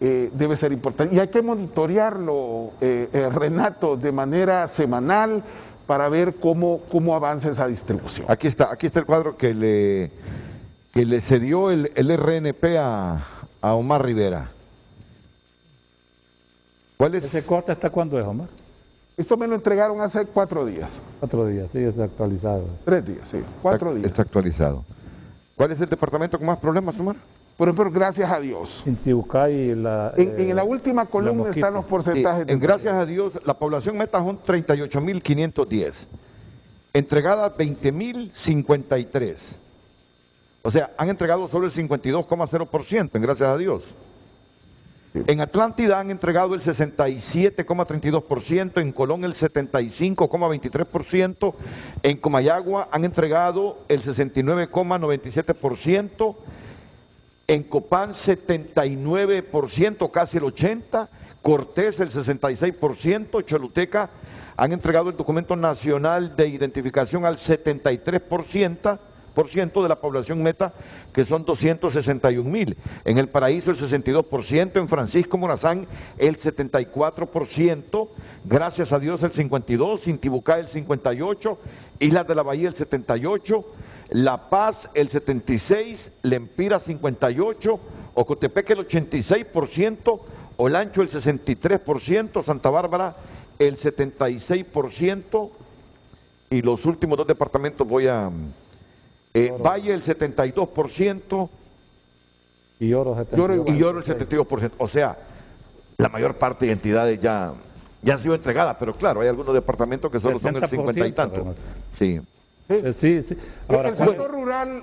debe ser importante y hay que monitorearlo, Renato, de manera semanal para ver cómo avanza esa distribución. Aquí está el cuadro que le cedió el RNP a Omar Rivera. ¿Cuál es? ¿Ese corte hasta cuándo es, Omar? Esto me lo entregaron hace 4 días. 4 días, sí, está actualizado. 3 días, sí, 4 días. Está actualizado. ¿Cuál es el departamento con más problemas, Omar? Por ejemplo, Gracias a Dios. Intibucay, en la última columna están los porcentajes. En Gracias a Dios, la población meta son 38.510. Entregadas 20.053. O sea, han entregado solo el 52,0% en Gracias a Dios. En Atlántida han entregado el 67,32%, en Colón el 75,23%, en Comayagua han entregado el 69,97%, en Copán 79%, casi el 80%, Cortés el 66%, Choluteca han entregado el documento nacional de identificación al 73% de la población meta, que son 261,000. En El Paraíso el 62%, en Francisco Morazán el 74%, gracias a Dios el 52%, Intibucá el 58%, Islas de la Bahía el 78%, La Paz el 76%, Lempira 58%, Ocotepec el 86%, Olancho el 63%, Santa Bárbara el 76%, y los últimos dos departamentos voy a... Valle el 72% y Oro el 72%. O sea, la mayor parte de entidades ya han sido entregadas, pero claro, hay algunos departamentos que solo son el 50 y tanto. Sí. Sí. Ahora, el sector rural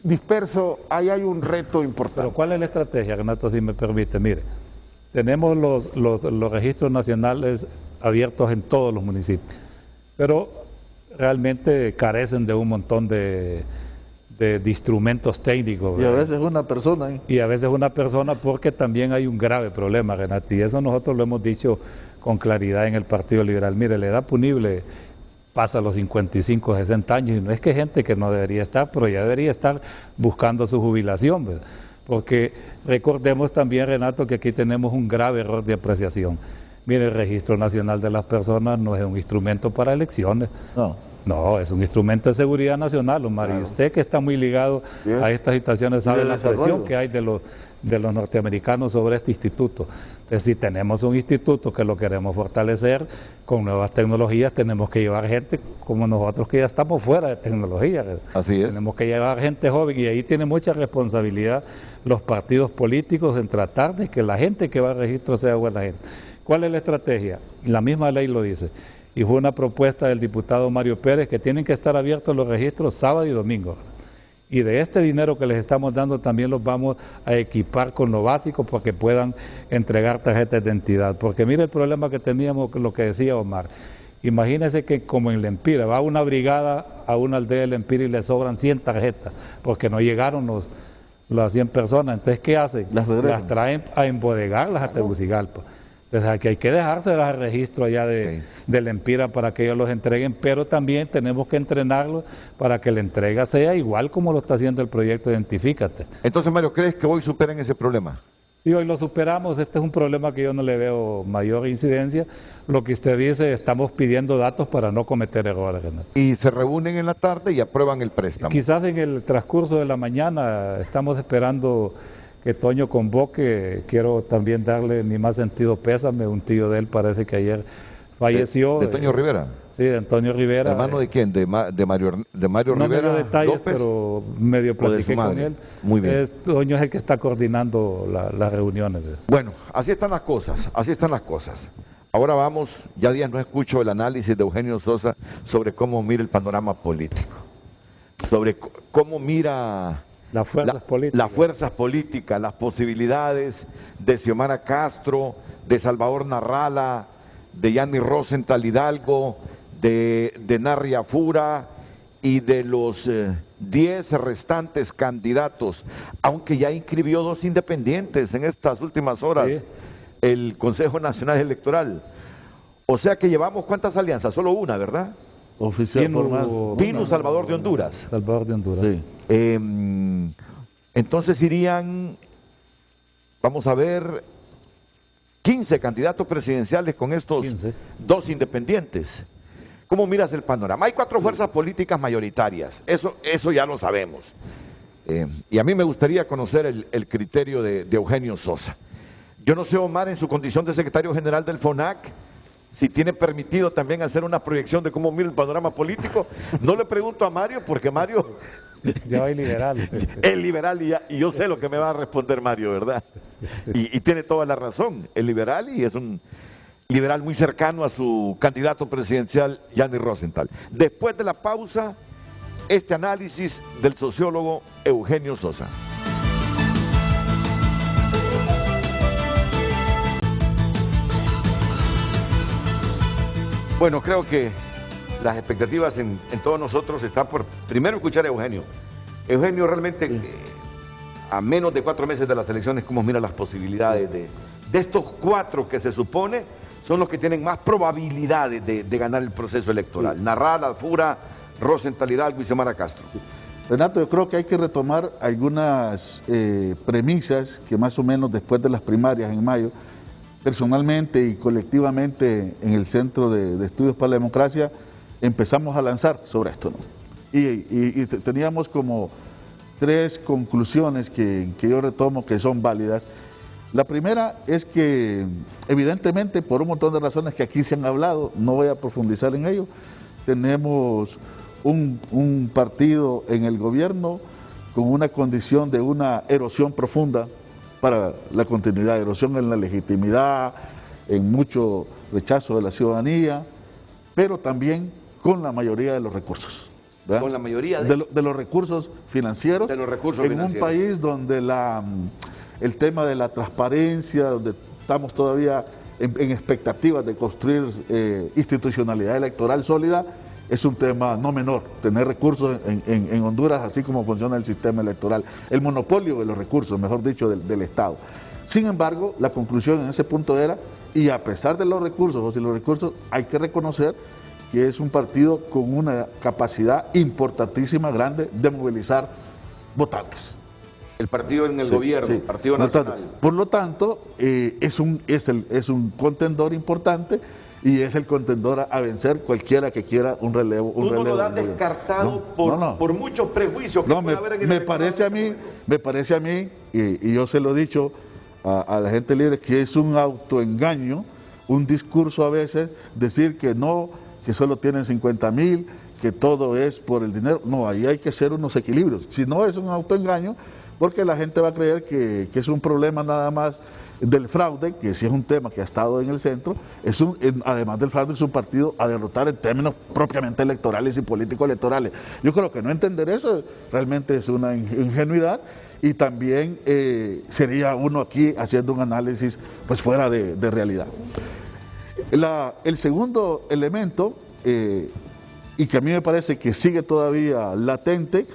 disperso, ahí hay un reto importante. Pero ¿cuál es la estrategia, Renato, si me permite? Mire, tenemos los registros nacionales abiertos en todos los municipios, pero realmente carecen de un montón de instrumentos técnicos, ¿verdad? Y a veces una persona, porque también hay un grave problema, Renato, y eso nosotros lo hemos dicho con claridad en el Partido Liberal. Mire, la edad punible pasa a los 55, 60 años, y no es que gente que no debería estar, pero ya debería estar buscando su jubilación, ¿verdad? Porque recordemos también, Renato, que aquí tenemos un grave error de apreciación. Mire, el Registro Nacional de las Personas no es un instrumento para elecciones. No, es un instrumento de seguridad nacional, Omar. Claro. Y usted, que está muy ligado a estas situaciones, sabe la presión que hay de los norteamericanos sobre este instituto. Entonces, si tenemos un instituto que lo queremos fortalecer con nuevas tecnologías, tenemos que llevar gente como nosotros, que ya estamos fuera de tecnología. Así es. Tenemos que llevar gente joven, y ahí tiene mucha responsabilidad los partidos políticos en tratar de que la gente que va al registro sea buena gente. ¿Cuál es la estrategia? La misma ley lo dice, y fue una propuesta del diputado Mario Pérez, que tienen que estar abiertos los registros sábado y domingo. Y de este dinero que les estamos dando también los vamos a equipar con lo básico para que puedan entregar tarjetas de identidad. Porque mire el problema que teníamos, lo que decía Omar. Imagínense que como en Lempira, va una brigada a una aldea de Lempira y le sobran 100 tarjetas, porque no llegaron las 100 personas. Entonces, ¿qué hacen? Las traen a embodegarlas a Tegucigalpa. Entonces, aquí hay que dejárselas al registro allá de Lempira para que ellos los entreguen, pero también tenemos que entrenarlos para que la entrega sea igual como lo está haciendo el proyecto Identifícate. Entonces, Mario, ¿crees que hoy superen ese problema? Sí, hoy lo superamos. Este es un problema que yo no le veo mayor incidencia. Lo que usted dice, estamos pidiendo datos para no cometer errores. Y se reúnen en la tarde y aprueban el préstamo. Quizás en el transcurso de la mañana. Estamos esperando que Toño convoque. Quiero también darle mi más sentido pésame. Un tío de él parece que ayer falleció. ¿De Toño Rivera? Sí, de Antonio Rivera. ¿Hermano de quién? ¿De Mario no Rivera? No me dio detalles, López, pero medio platiqué con él. Muy bien. Toño es el que está coordinando las reuniones. Bueno, así están las cosas, Ahora vamos, ya días no escucho el análisis de Eugenio Sosa sobre cómo mira el panorama político, sobre cómo mira las fuerzas políticas, las posibilidades de Xiomara Castro, de Salvador Narrala, de Yanni Rosenthal Hidalgo, de Narria Fura y de los 10 restantes candidatos, aunque ya inscribió 2 independientes en estas últimas horas, sí, el Consejo Nacional Electoral. O sea que llevamos, ¿cuántas alianzas? Solo una, ¿verdad? Oficial formal. Pino Salvador de Honduras. Salvador de Honduras. Sí. Entonces irían, vamos a ver, 15 candidatos presidenciales con estos 2 independientes. ¿Cómo miras el panorama? Hay 4 fuerzas políticas mayoritarias, eso ya lo sabemos. Y a mí me gustaría conocer el criterio de Eugenio Sosa. Yo no sé, Omar, en su condición de secretario general del FONAC, si tiene permitido también hacer una proyección de cómo mira el panorama político. No le pregunto a Mario, porque Mario ya es liberal. Es liberal y yo sé lo que me va a responder Mario, ¿verdad? Y tiene toda la razón, es liberal y es un liberal muy cercano a su candidato presidencial, Yanni Rosenthal. Después de la pausa, este análisis del sociólogo Eugenio Sosa. Bueno, creo que las expectativas en todos nosotros están por primero escuchar a Eugenio. Eugenio, realmente a menos de 4 meses de las elecciones, ¿cómo mira las posibilidades de estos 4 que se supone son los que tienen más probabilidades de ganar el proceso electoral? Narrala, Fura, Rosenthal Hidalgo y Xiomara Castro. Renato, yo creo que hay que retomar algunas premisas que más o menos después de las primarias en mayo, personalmente y colectivamente en el Centro de Estudios para la Democracia, empezamos a lanzar sobre esto, ¿no? Y teníamos como 3 conclusiones que yo retomo que son válidas. La primera es que, evidentemente, por un montón de razones que aquí se han hablado, no voy a profundizar en ello, tenemos un partido en el gobierno con una condición de una erosión profunda para la continuidad, erosión en la legitimidad, en mucho rechazo de la ciudadanía, pero también con la mayoría de los recursos, ¿verdad? Con la mayoría de los recursos financieros, un país donde el tema de la transparencia, donde estamos todavía en expectativas de construir institucionalidad electoral sólida, es un tema no menor, tener recursos en Honduras, así como funciona el sistema electoral, el monopolio de los recursos, mejor dicho, del Estado. Sin embargo, la conclusión en ese punto era, y a pesar de los recursos, o si los recursos, hay que reconocer que es un partido con una capacidad importantísima, grande, de movilizar votantes. El partido en el gobierno, el Partido Nacional. Por lo tanto, es un contendor importante y es el contendor a vencer cualquiera que quiera un relevo. ¿Tú no lo das descartado por muchos prejuicios que puede haber en el me parece a mí, y yo se lo he dicho a la gente libre, que es un autoengaño, un discurso a veces, decir que no, que solo tienen 50,000, que todo es por el dinero. No, ahí hay que hacer unos equilibrios. Si no, es un autoengaño, porque la gente va a creer que es un problema nada más del fraude, que sí es un tema que ha estado en el centro, además del fraude es un partido a derrotar en términos propiamente electorales y político-electorales. Yo creo que no entender eso realmente es una ingenuidad, y también sería uno aquí haciendo un análisis pues fuera de realidad. El segundo elemento, y que a mí me parece que sigue todavía latente,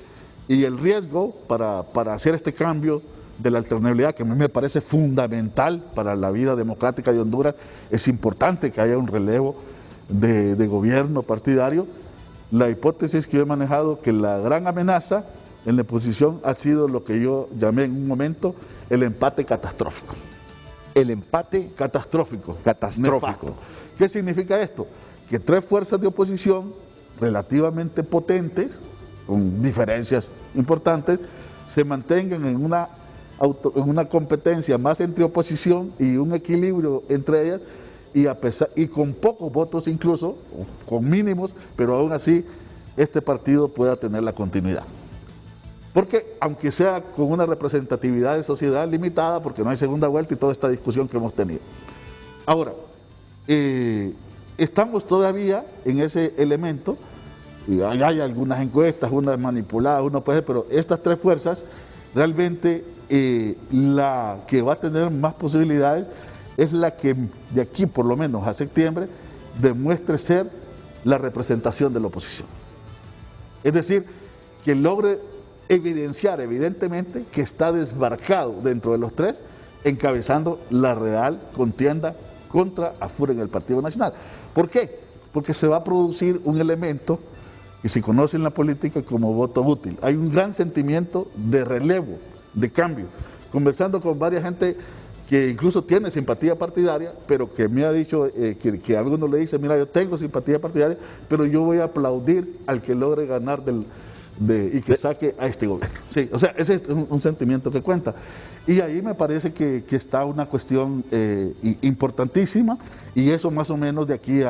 y el riesgo para hacer este cambio de la alternabilidad, que a mí me parece fundamental para la vida democrática de Honduras, es importante que haya un relevo de gobierno partidario. La hipótesis que yo he manejado, que la gran amenaza en la oposición ha sido lo que yo llamé en un momento el empate catastrófico. El empate catastrófico. Catastrófico. ¿Qué significa esto? Que 3 fuerzas de oposición relativamente potentes, con diferencias importantes, se mantengan en una competencia más entre oposición y un equilibrio entre ellas, y con pocos votos incluso, con mínimos, pero aún así este partido pueda tener la continuidad. Porque aunque sea con una representatividad de sociedad limitada, porque no hay segunda vuelta y toda esta discusión que hemos tenido. Ahora, estamos todavía en ese elemento, y hay algunas encuestas, unas manipuladas, pero estas 3 fuerzas, realmente la que va a tener más posibilidades es la que de aquí por lo menos a septiembre demuestre ser la representación de la oposición. Es decir, que logre evidenciar evidentemente que está desbarcado dentro de los 3, encabezando la real contienda contra AFUR en el Partido Nacional. ¿Por qué? Porque se va a producir un elemento que se conoce en la política como voto útil. Hay un gran sentimiento de relevo, de cambio. Conversando con varias gente que incluso tiene simpatía partidaria, pero que me ha dicho, que a algunos le dice, mira, yo tengo simpatía partidaria, pero yo voy a aplaudir al que logre ganar y que saque a este gobierno. Sí, o sea, ese es un sentimiento que cuenta. Y ahí me parece que está una cuestión importantísima, y eso más o menos de aquí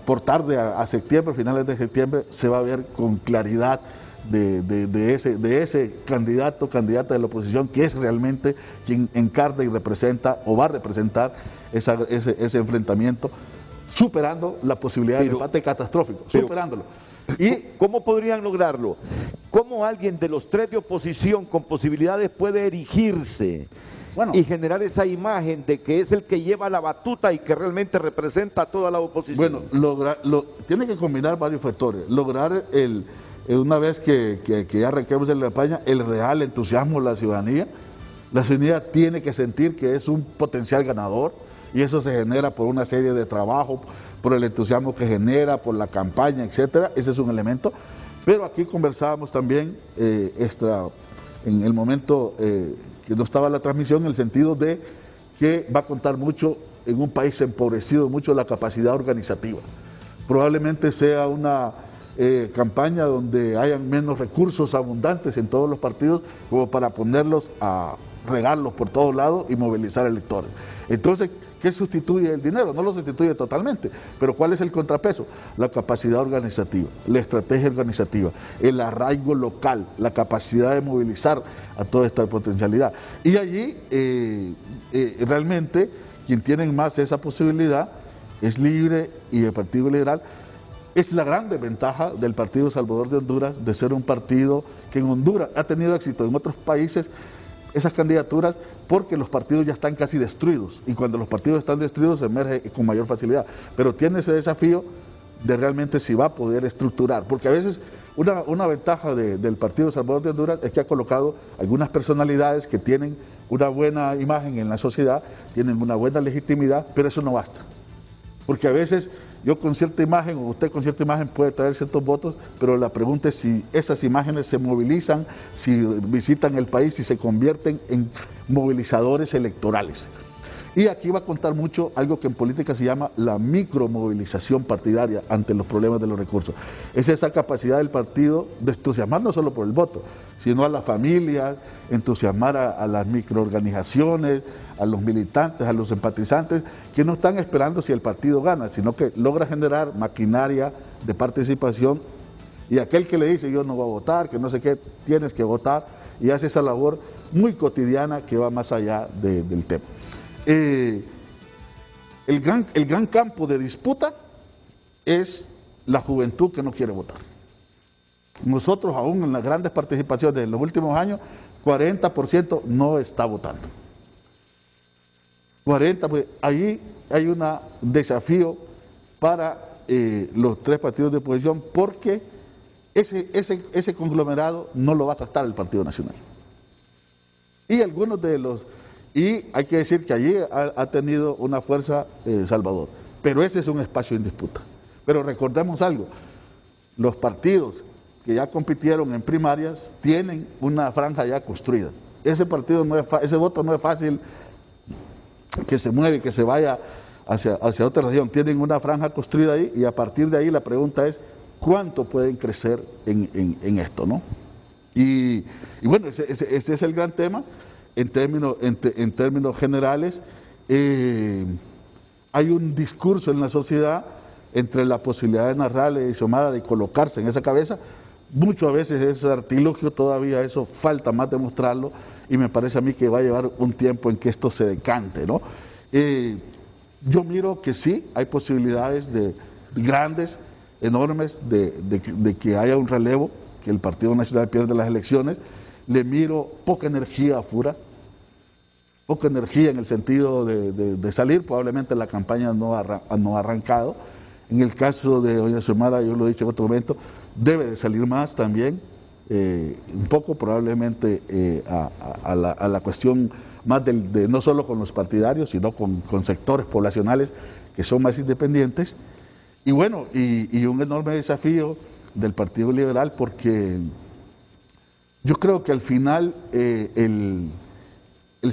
por tarde a septiembre, finales de septiembre, se va a ver con claridad de ese candidata de la oposición, que es realmente quien encarna y representa o va a representar ese enfrentamiento, superando la posibilidad de empate catastrófico, superándolo. ¿Y cómo podrían lograrlo? ¿Cómo alguien de los 3 de oposición con posibilidades puede erigirse y generar esa imagen de que es el que lleva la batuta y que realmente representa a toda la oposición? Bueno, tiene que combinar varios factores. Lograr una vez que ya arranquemos en la campaña, el real entusiasmo de la ciudadanía tiene que sentir que es un potencial ganador, y eso se genera por una serie de trabajos, por el entusiasmo que genera, por la campaña, etcétera. Ese es un elemento. Pero aquí conversábamos también en el momento que no estaba la transmisión, en el sentido de que va a contar mucho en un país empobrecido, mucho la capacidad organizativa. Probablemente sea una campaña donde hayan menos recursos abundantes en todos los partidos como para ponerlos a regarlos por todos lados y movilizar electores. Entonces, ¿qué sustituye el dinero? No lo sustituye totalmente, pero ¿cuál es el contrapeso? La capacidad organizativa, la estrategia organizativa, el arraigo local, la capacidad de movilizar a toda esta potencialidad. Y allí, realmente, quien tiene más esa posibilidad es Libre y el Partido Liberal. Es la gran desventaja del Partido Salvador de Honduras de ser un partido que en Honduras ha tenido éxito. En otros países esas candidaturas, porque los partidos ya están casi destruidos, y cuando los partidos están destruidos se emerge con mayor facilidad, pero tiene ese desafío de realmente si va a poder estructurar, porque a veces una ventaja del Partido Salvador de Honduras es que ha colocado algunas personalidades que tienen una buena imagen en la sociedad, tienen una buena legitimidad, pero eso no basta, porque a veces yo con cierta imagen o usted con cierta imagen puede traer ciertos votos, pero la pregunta es si esas imágenes se movilizan, si visitan el país, si se convierten en movilizadores electorales. Y aquí va a contar mucho algo que en política se llama la micromovilización partidaria ante los problemas de los recursos. Es esa capacidad del partido de entusiasmar no solo por el voto, sino a las familias, entusiasmar a las microorganizaciones, a los militantes, a los simpatizantes, que no están esperando si el partido gana, sino que logra generar maquinaria de participación, y aquel que le dice yo no voy a votar, que no sé qué, tienes que votar, y hace esa labor muy cotidiana que va más allá del tema. El gran campo de disputa es la juventud que no quiere votar. Nosotros aún en las grandes participaciones de los últimos años, 40% no está votando. 40%, pues ahí hay un desafío para los tres partidos de oposición, porque ese conglomerado no lo va a tratar el Partido Nacional. Y algunos de los... Y hay que decir que allí ha tenido una fuerza Salvador, pero ese es un espacio en disputa. Pero recordemos algo, los partidos que ya compitieron en primarias tienen una franja ya construida. Ese voto no es fácil que se mueve, que se vaya hacia otra región. Tienen una franja construida ahí, y a partir de ahí la pregunta es ¿cuánto pueden crecer en esto, no? Y bueno, ese es el gran tema. En términos generales, hay un discurso en la sociedad entre la posibilidad de narrarle y Xiomara de colocarse en esa cabeza. Muchas veces ese artilugio todavía eso falta más demostrarlo, y me parece a mí que va a llevar un tiempo en que esto se decante, ¿no? Yo miro que sí, hay posibilidades grandes, enormes, de que haya un relevo, que el Partido Nacional pierda las elecciones. Le miro poca energía afuera, poca energía en el sentido de salir. Probablemente la campaña no ha arrancado. En el caso de doña Xiomara, yo lo he dicho en otro momento, debe de salir más también, un poco probablemente a la cuestión más de no solo con los partidarios, sino con sectores poblacionales que son más independientes. Y bueno, y un enorme desafío del Partido Liberal, porque yo creo que al final el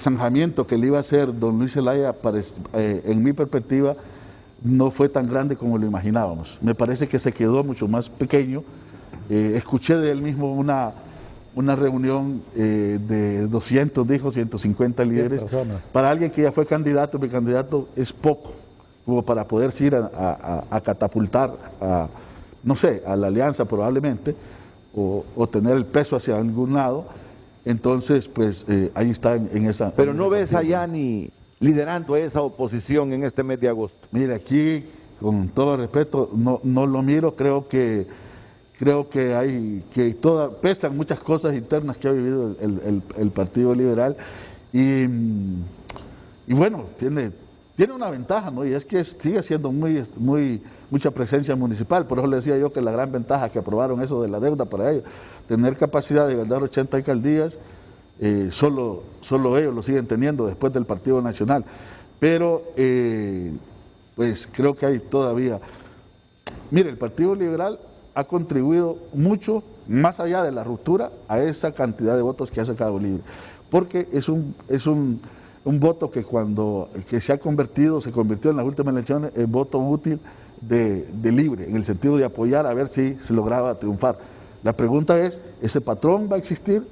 zanjamiento que le iba a hacer don Luis Zelaya, en mi perspectiva, no fue tan grande como lo imaginábamos. Me parece que se quedó mucho más pequeño. Escuché de él mismo una reunión de 200, dijo 150 líderes. Para alguien que ya fue candidato, mi candidato es poco, como para poderse ir a catapultar, no sé, a la alianza probablemente, o tener el peso hacia algún lado. Entonces, pues ahí está en esa... Pero no ves a Yanni liderando esa oposición en este mes de agosto. Mire, aquí, con todo respeto, no lo miro. Creo que pesan muchas cosas internas que ha vivido el Partido Liberal, y bueno, tiene tiene una ventaja, ¿no? Y es que sigue siendo mucha presencia municipal. Por eso le decía yo que la gran ventaja que aprobaron eso de la deuda para ellos, tener capacidad de ganar 80 alcaldías, solo ellos lo siguen teniendo después del Partido Nacional. Pero, pues creo que hay todavía... Mire, el Partido Liberal ha contribuido mucho, más allá de la ruptura, a esa cantidad de votos que ha sacado Libre. Porque es un voto que se convirtió en las últimas elecciones en voto útil de Libre, en el sentido de apoyar a ver si se lograba triunfar. La pregunta es, ¿ese patrón va a existir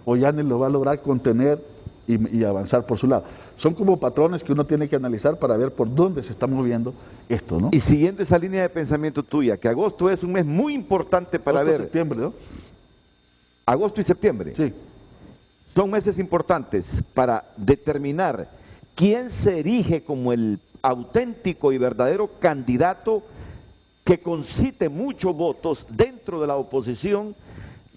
o Yanis lo va a lograr contener y avanzar por su lado? Son como patrones que uno tiene que analizar para ver por dónde se está moviendo esto, ¿no? Y siguiendo esa línea de pensamiento tuya, que agosto es un mes muy importante para ver... septiembre, ¿no? Agosto y septiembre. Sí. Son meses importantes para determinar quién se erige como el auténtico y verdadero candidato que concite muchos votos dentro de la oposición,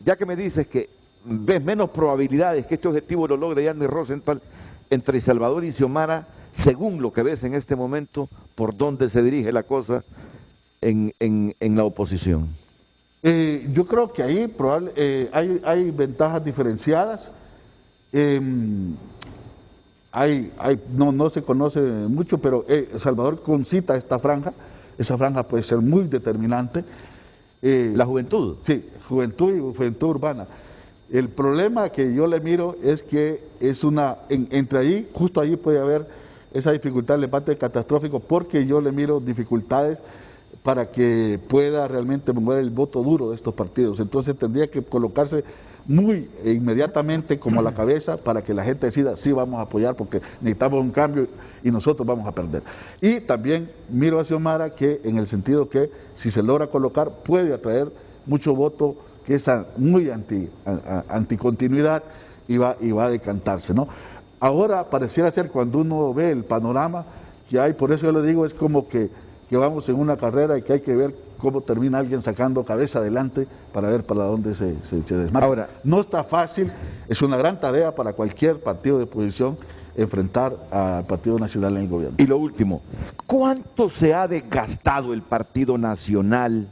ya que me dices que ves menos probabilidades que este objetivo lo logre Yanis Rosenthal entre Salvador y Xiomara, según lo que ves en este momento, por dónde se dirige la cosa en la oposición. Yo creo que ahí hay ventajas diferenciadas. No se conoce mucho, pero Salvador concita esta franja. Esa franja puede ser muy determinante. ¿La juventud? Sí, juventud y juventud urbana. El problema que yo le miro es que entre ahí, justo ahí puede haber esa dificultad del empate catastrófico, porque yo le miro dificultades para que pueda realmente mover el voto duro de estos partidos. Entonces tendría que colocarse muy inmediatamente como a la cabeza para que la gente decida, sí, vamos a apoyar porque necesitamos un cambio y nosotros vamos a perder. Y también miro a Xiomara que en el sentido que si se logra colocar puede atraer mucho voto que es muy anticontinuidad y va a decantarse, ¿no? Ahora pareciera ser, cuando uno ve el panorama que hay, por eso yo le digo, es como que vamos en una carrera y que hay que ver cómo termina alguien sacando cabeza adelante para ver para dónde se desmarca. Ahora, no está fácil, es una gran tarea para cualquier partido de oposición enfrentar al Partido Nacional en el gobierno. Y lo último, ¿cuánto se ha desgastado el Partido Nacional?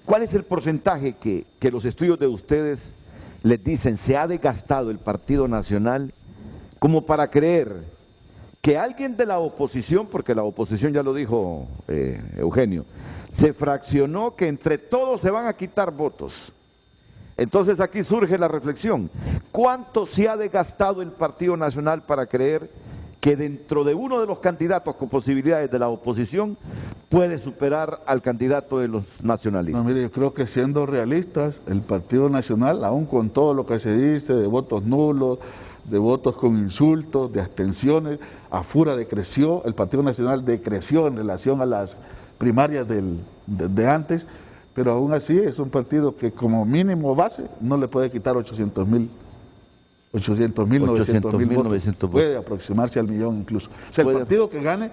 ¿Cuál es el porcentaje que los estudios de ustedes les dicen se ha desgastado el Partido Nacional como para creer que alguien de la oposición, porque la oposición ya lo dijo Eugenio, se fraccionó, que entre todos se van a quitar votos? Entonces aquí surge la reflexión, ¿cuánto se ha desgastado el Partido Nacional para creer que dentro de uno de los candidatos con posibilidades de la oposición puede superar al candidato de los nacionalistas? No, mire, yo creo que siendo realistas, el Partido Nacional, aún con todo lo que se dice de votos nulos, de votos con insultos, de abstenciones, AFURA decreció, el Partido Nacional decreció en relación a las primarias de antes, pero aún así es un partido que como mínimo base no le puede quitar 800,000, 900,000 votos, puede aproximarse al millón incluso. O sea, el partido que gane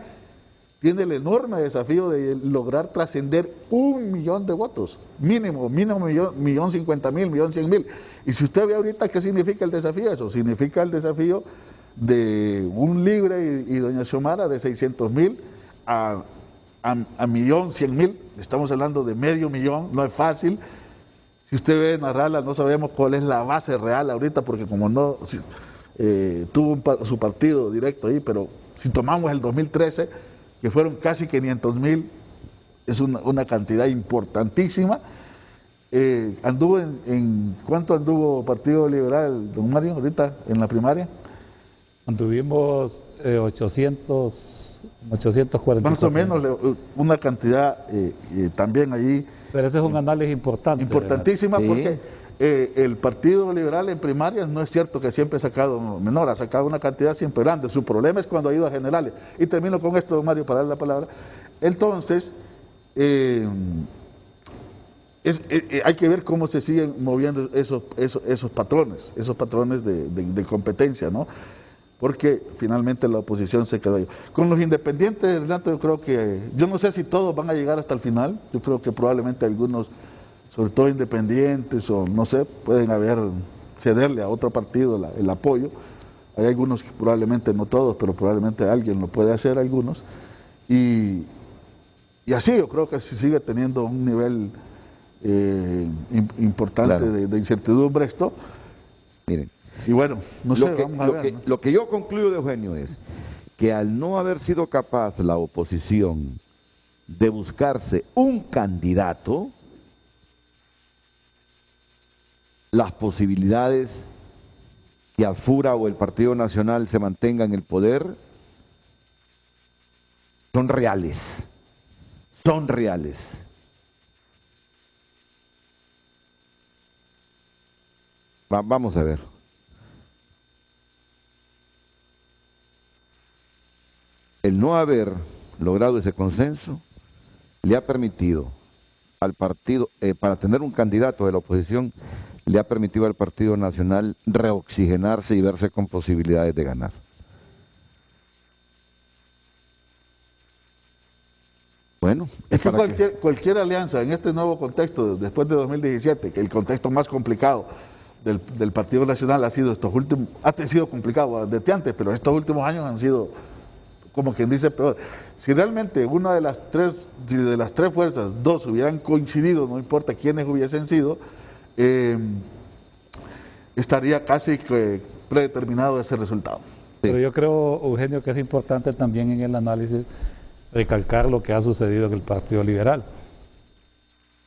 tiene el enorme desafío de lograr trascender 1,000,000 de votos, mínimo 1,050,000, 1,100,000. Y si usted ve ahorita qué significa el desafío, eso significa el desafío de un Libre y doña Xiomara de 600,000 a 1,100,000, estamos hablando de 500,000, no es fácil. Si usted ve narrarla, no sabemos cuál es la base real ahorita, porque como no tuvo su partido directo ahí, pero si tomamos el 2013, que fueron casi 500,000, es una cantidad importantísima. Anduvo ¿cuánto anduvo Partido Liberal, don Mario, ahorita en la primaria? Anduvimos 840. Más o menos una cantidad también allí. Pero ese es un análisis importante. Importantísima, sí, porque el Partido Liberal en primarias no es cierto que siempre ha sacado menor, ha sacado una cantidad siempre grande. Su problema es cuando ha ido a generales. Y termino con esto, don Mario, para darle la palabra. Entonces, hay que ver cómo se siguen moviendo esos patrones de competencia, ¿no? Porque finalmente la oposición se quedó ahí. Con los independientes, Renato, yo creo que, yo no sé si todos van a llegar hasta el final, yo creo que probablemente algunos, sobre todo independientes o no sé, pueden cederle a otro partido el apoyo, hay algunos que probablemente, no todos, pero probablemente alguien lo puede hacer, algunos, y así yo creo que sigue teniendo un nivel importante Claro. de incertidumbre esto. Miren, Y bueno, no sé, vamos a lo ver, que, ¿no? lo que yo concluyo de Eugenio es que al no haber sido capaz la oposición de buscarse un candidato, las posibilidades que Alfura o el Partido Nacional se mantenga en el poder son reales. Son reales. Vamos a ver. El no haber logrado ese consenso le ha permitido al partido, para tener un candidato de la oposición, le ha permitido al Partido Nacional reoxigenarse y verse con posibilidades de ganar. Bueno, Es que para cualquier alianza en este nuevo contexto, después de 2017, que el contexto más complicado del Partido Nacional ha sido sido complicado desde antes, pero estos últimos años han sido, como quien dice, peor. Si realmente una de las tres fuerzas, dos hubieran coincidido, no importa quiénes hubiesen sido, estaría casi que predeterminado ese resultado. Pero yo creo, Eugenio, que es importante también en el análisis recalcar lo que ha sucedido en el Partido Liberal.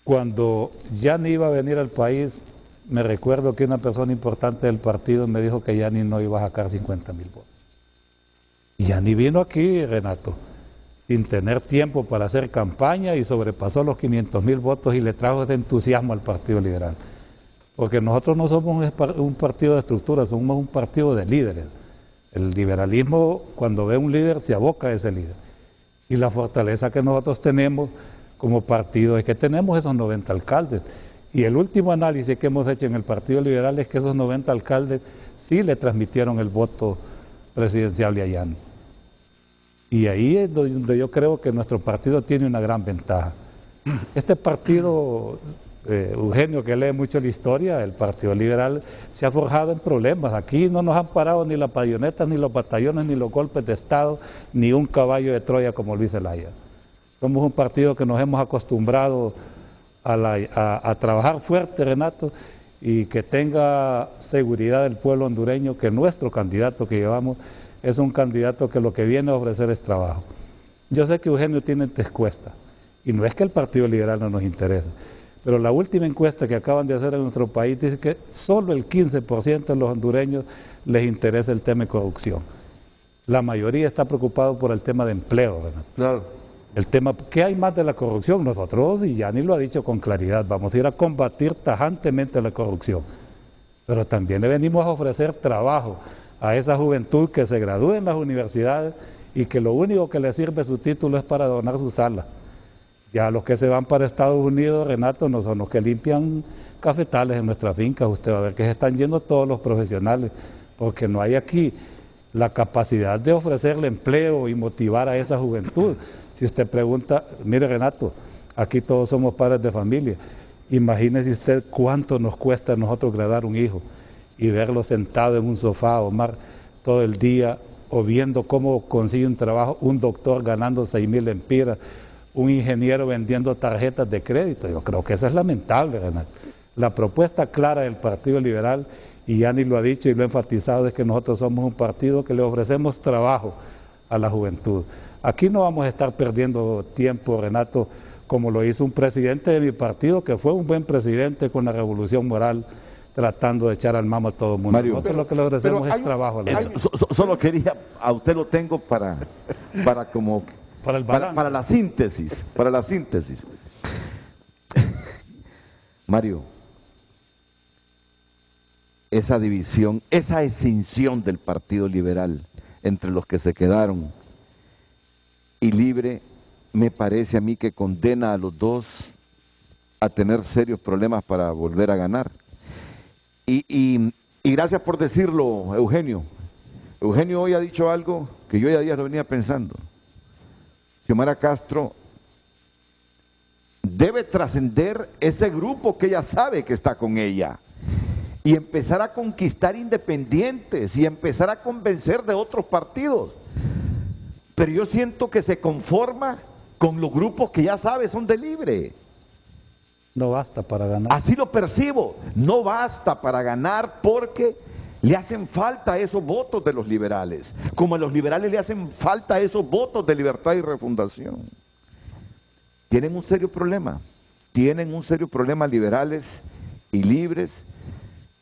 Cuando Yani iba a venir al país, me recuerdo que una persona importante del partido me dijo que Yani no iba a sacar 50,000 votos. Y Yani vino aquí, Renato, sin tener tiempo para hacer campaña y sobrepasó los 500,000 votos y le trajo ese entusiasmo al Partido Liberal. Porque nosotros no somos un partido de estructura, somos un partido de líderes. El liberalismo, cuando ve un líder, se aboca a ese líder. Y la fortaleza que nosotros tenemos como partido es que tenemos esos 90 alcaldes. Y el último análisis que hemos hecho en el Partido Liberal es que esos 90 alcaldes sí le transmitieron el voto presidencial a Yani. Y ahí es donde yo creo que nuestro partido tiene una gran ventaja. Este partido, Eugenio, que lee mucho la historia, el Partido Liberal se ha forjado en problemas. Aquí no nos han parado ni las payonetas, ni los batallones, ni los golpes de Estado, ni un caballo de Troya como Luis Zelaya. Somos un partido que nos hemos acostumbrado a trabajar fuerte, Renato, y que tenga seguridad el pueblo hondureño que nuestro candidato que llevamos es un candidato que lo que viene a ofrecer es trabajo. Yo sé que Eugenio tiene encuesta, y no es que el Partido Liberal no nos interese, pero la última encuesta que acaban de hacer en nuestro país dice que solo el 15% de los hondureños les interesa el tema de corrupción. La mayoría está preocupado por el tema de empleo, ¿verdad? Claro. El tema, ¿qué hay más de la corrupción? Nosotros, y Yani lo ha dicho con claridad, vamos a ir a combatir tajantemente la corrupción, pero también le venimos a ofrecer trabajo a esa juventud que se gradúe en las universidades y que lo único que le sirve su título es para donar su sala. Ya los que se van para Estados Unidos, Renato, no son los que limpian cafetales en nuestras fincas. Usted va a ver que se están yendo todos los profesionales, porque no hay aquí la capacidad de ofrecerle empleo y motivar a esa juventud. Si usted pregunta, mire Renato, aquí todos somos padres de familia, imagínese usted cuánto nos cuesta a nosotros graduar un hijo y verlo sentado en un sofá, Omar, todo el día, o viendo cómo consigue un trabajo, un doctor ganando 6,000 lempiras, un ingeniero vendiendo tarjetas de crédito. Yo creo que eso es lamentable, Renato. La propuesta clara del Partido Liberal, y Yani lo ha dicho y lo ha enfatizado, es que nosotros somos un partido que le ofrecemos trabajo a la juventud. Aquí no vamos a estar perdiendo tiempo, Renato, como lo hizo un presidente de mi partido, que fue un buen presidente con la revolución moral, tratando de echar al mamo a todo el mundo. Mario, nosotros lo que le ofrecemos es trabajo a la gente. Solo quería, a usted lo tengo para como Para el balance. para la síntesis, Mario, esa división, esa escinsión del Partido Liberal entre los que se quedaron y Libre, me parece a mí que condena a los dos a tener serios problemas para volver a ganar. Y gracias por decirlo, Eugenio. Eugenio hoy ha dicho algo que yo ya días lo venía pensando. Xiomara Castro debe trascender ese grupo que ella sabe que está con ella y empezar a conquistar independientes y empezar a convencer de otros partidos. Pero yo siento que se conforma con los grupos que ya sabe son de libre. No basta para ganar. Así lo percibo, no basta para ganar porque le hacen falta esos votos de los liberales, como a los liberales le hacen falta esos votos de Libertad y Refundación. Tienen un serio problema liberales y libres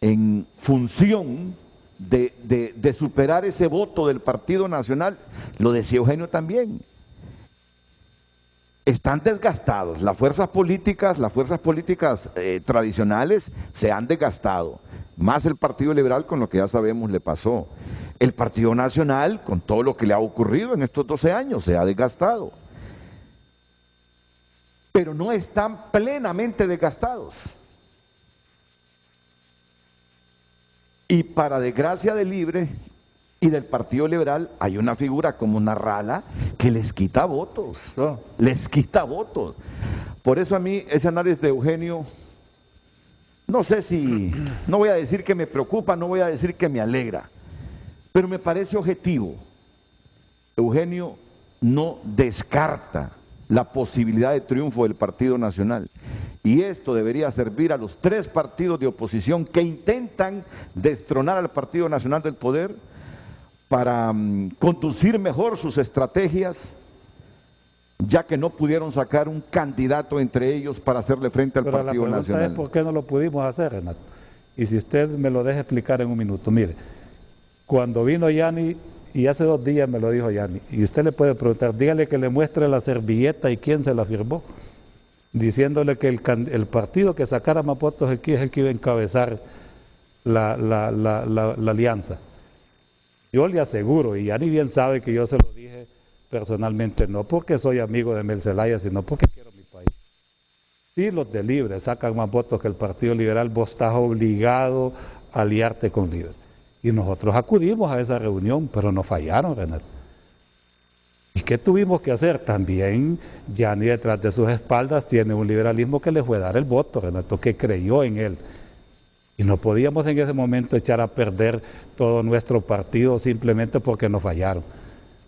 en función de superar ese voto del Partido Nacional. Lo decía Eugenio también. Están desgastados, las fuerzas políticas tradicionales se han desgastado, más el Partido Liberal con lo que ya sabemos le pasó. El Partido Nacional, con todo lo que le ha ocurrido en estos 12 años, se ha desgastado. Pero no están plenamente desgastados. Y para desgracia de Libre y del Partido Liberal, hay una figura como Narrala que les quita votos, les quita votos. Por eso a mí ese análisis de Eugenio, no sé si, no voy a decir que me preocupa, no voy a decir que me alegra, pero me parece objetivo. Eugenio no descarta la posibilidad de triunfo del Partido Nacional. Y esto debería servir a los 3 partidos de oposición que intentan destronar al Partido Nacional del poder para conducir mejor sus estrategias, ya que no pudieron sacar un candidato entre ellos para hacerle frente al Partido Nacional. La pregunta es ¿por qué no lo pudimos hacer, Renato? Y si usted me lo deja explicar en un minuto, mire, cuando vino Yanni, y hace 2 días me lo dijo Yanni, y usted le puede preguntar, dígale que le muestre la servilleta y quién se la firmó, diciéndole que el partido que sacara más votos aquí es el que iba a encabezar la alianza. Yo le aseguro, y Yanni bien sabe que yo se lo dije personalmente, no porque soy amigo de Mel Zelaya, sino porque quiero mi país. Si los de Libre sacan más votos que el Partido Liberal, vos estás obligado a aliarte con Libre. Y nosotros acudimos a esa reunión, pero no fallaron, Renato. ¿Y qué tuvimos que hacer? También Yanni detrás de sus espaldas tiene un liberalismo que le fue a dar el voto, Renato, que creyó en él. Y no podíamos en ese momento echar a perder todo nuestro partido simplemente porque nos fallaron.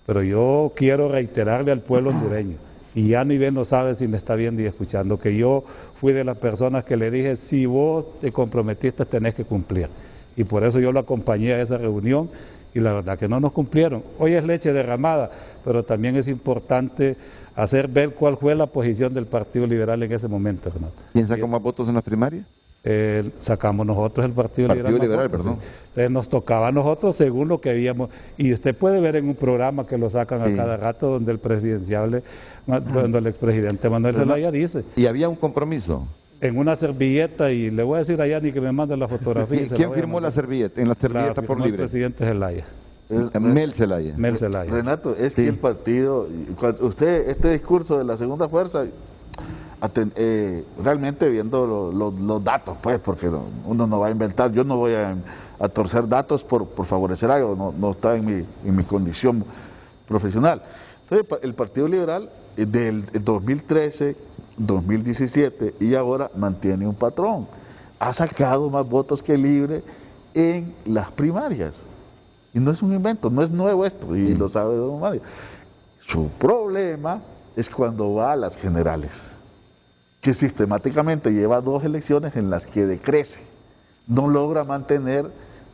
Pero yo quiero reiterarle al pueblo hondureño, y Yanni bien lo sabe si me está viendo y escuchando, que yo fui de las personas que le dije, si vos te comprometiste tenés que cumplir. Y por eso yo lo acompañé a esa reunión, y la verdad que no nos cumplieron. Hoy es leche derramada, pero también es importante hacer ver cuál fue la posición del Partido Liberal en ese momento, Renato. ¿Quién sacó más votos en las primarias? Sacamos nosotros el Partido Liberal, perdón. Entonces nos tocaba a nosotros según lo que veíamos, y usted puede ver en un programa que lo sacan a cada rato donde el donde el expresidente Manuel Zelaya dice. ¿Y había un compromiso? En una servilleta, y le voy a decir a Yanni que me mande la fotografía. ¿Quién firmó la servilleta? En la servilleta por Libre. El presidente Zelaya. Mel Zelaya. Mel Zelaya. Renato, es que el partido, usted, este discurso de la segunda fuerza, realmente viendo los datos, pues, porque uno no va a inventar, yo no voy a torcer datos por favorecer algo, no está en mi condición profesional. Entonces, el Partido Liberal del 2013, 2017 y ahora mantiene un patrón. Ha sacado más votos que Libre en las primarias. Y no es un invento, no es nuevo esto, y lo sabe don Mario. Su problema es cuando va a las generales, que sistemáticamente lleva 2 elecciones en las que decrece, no logra mantener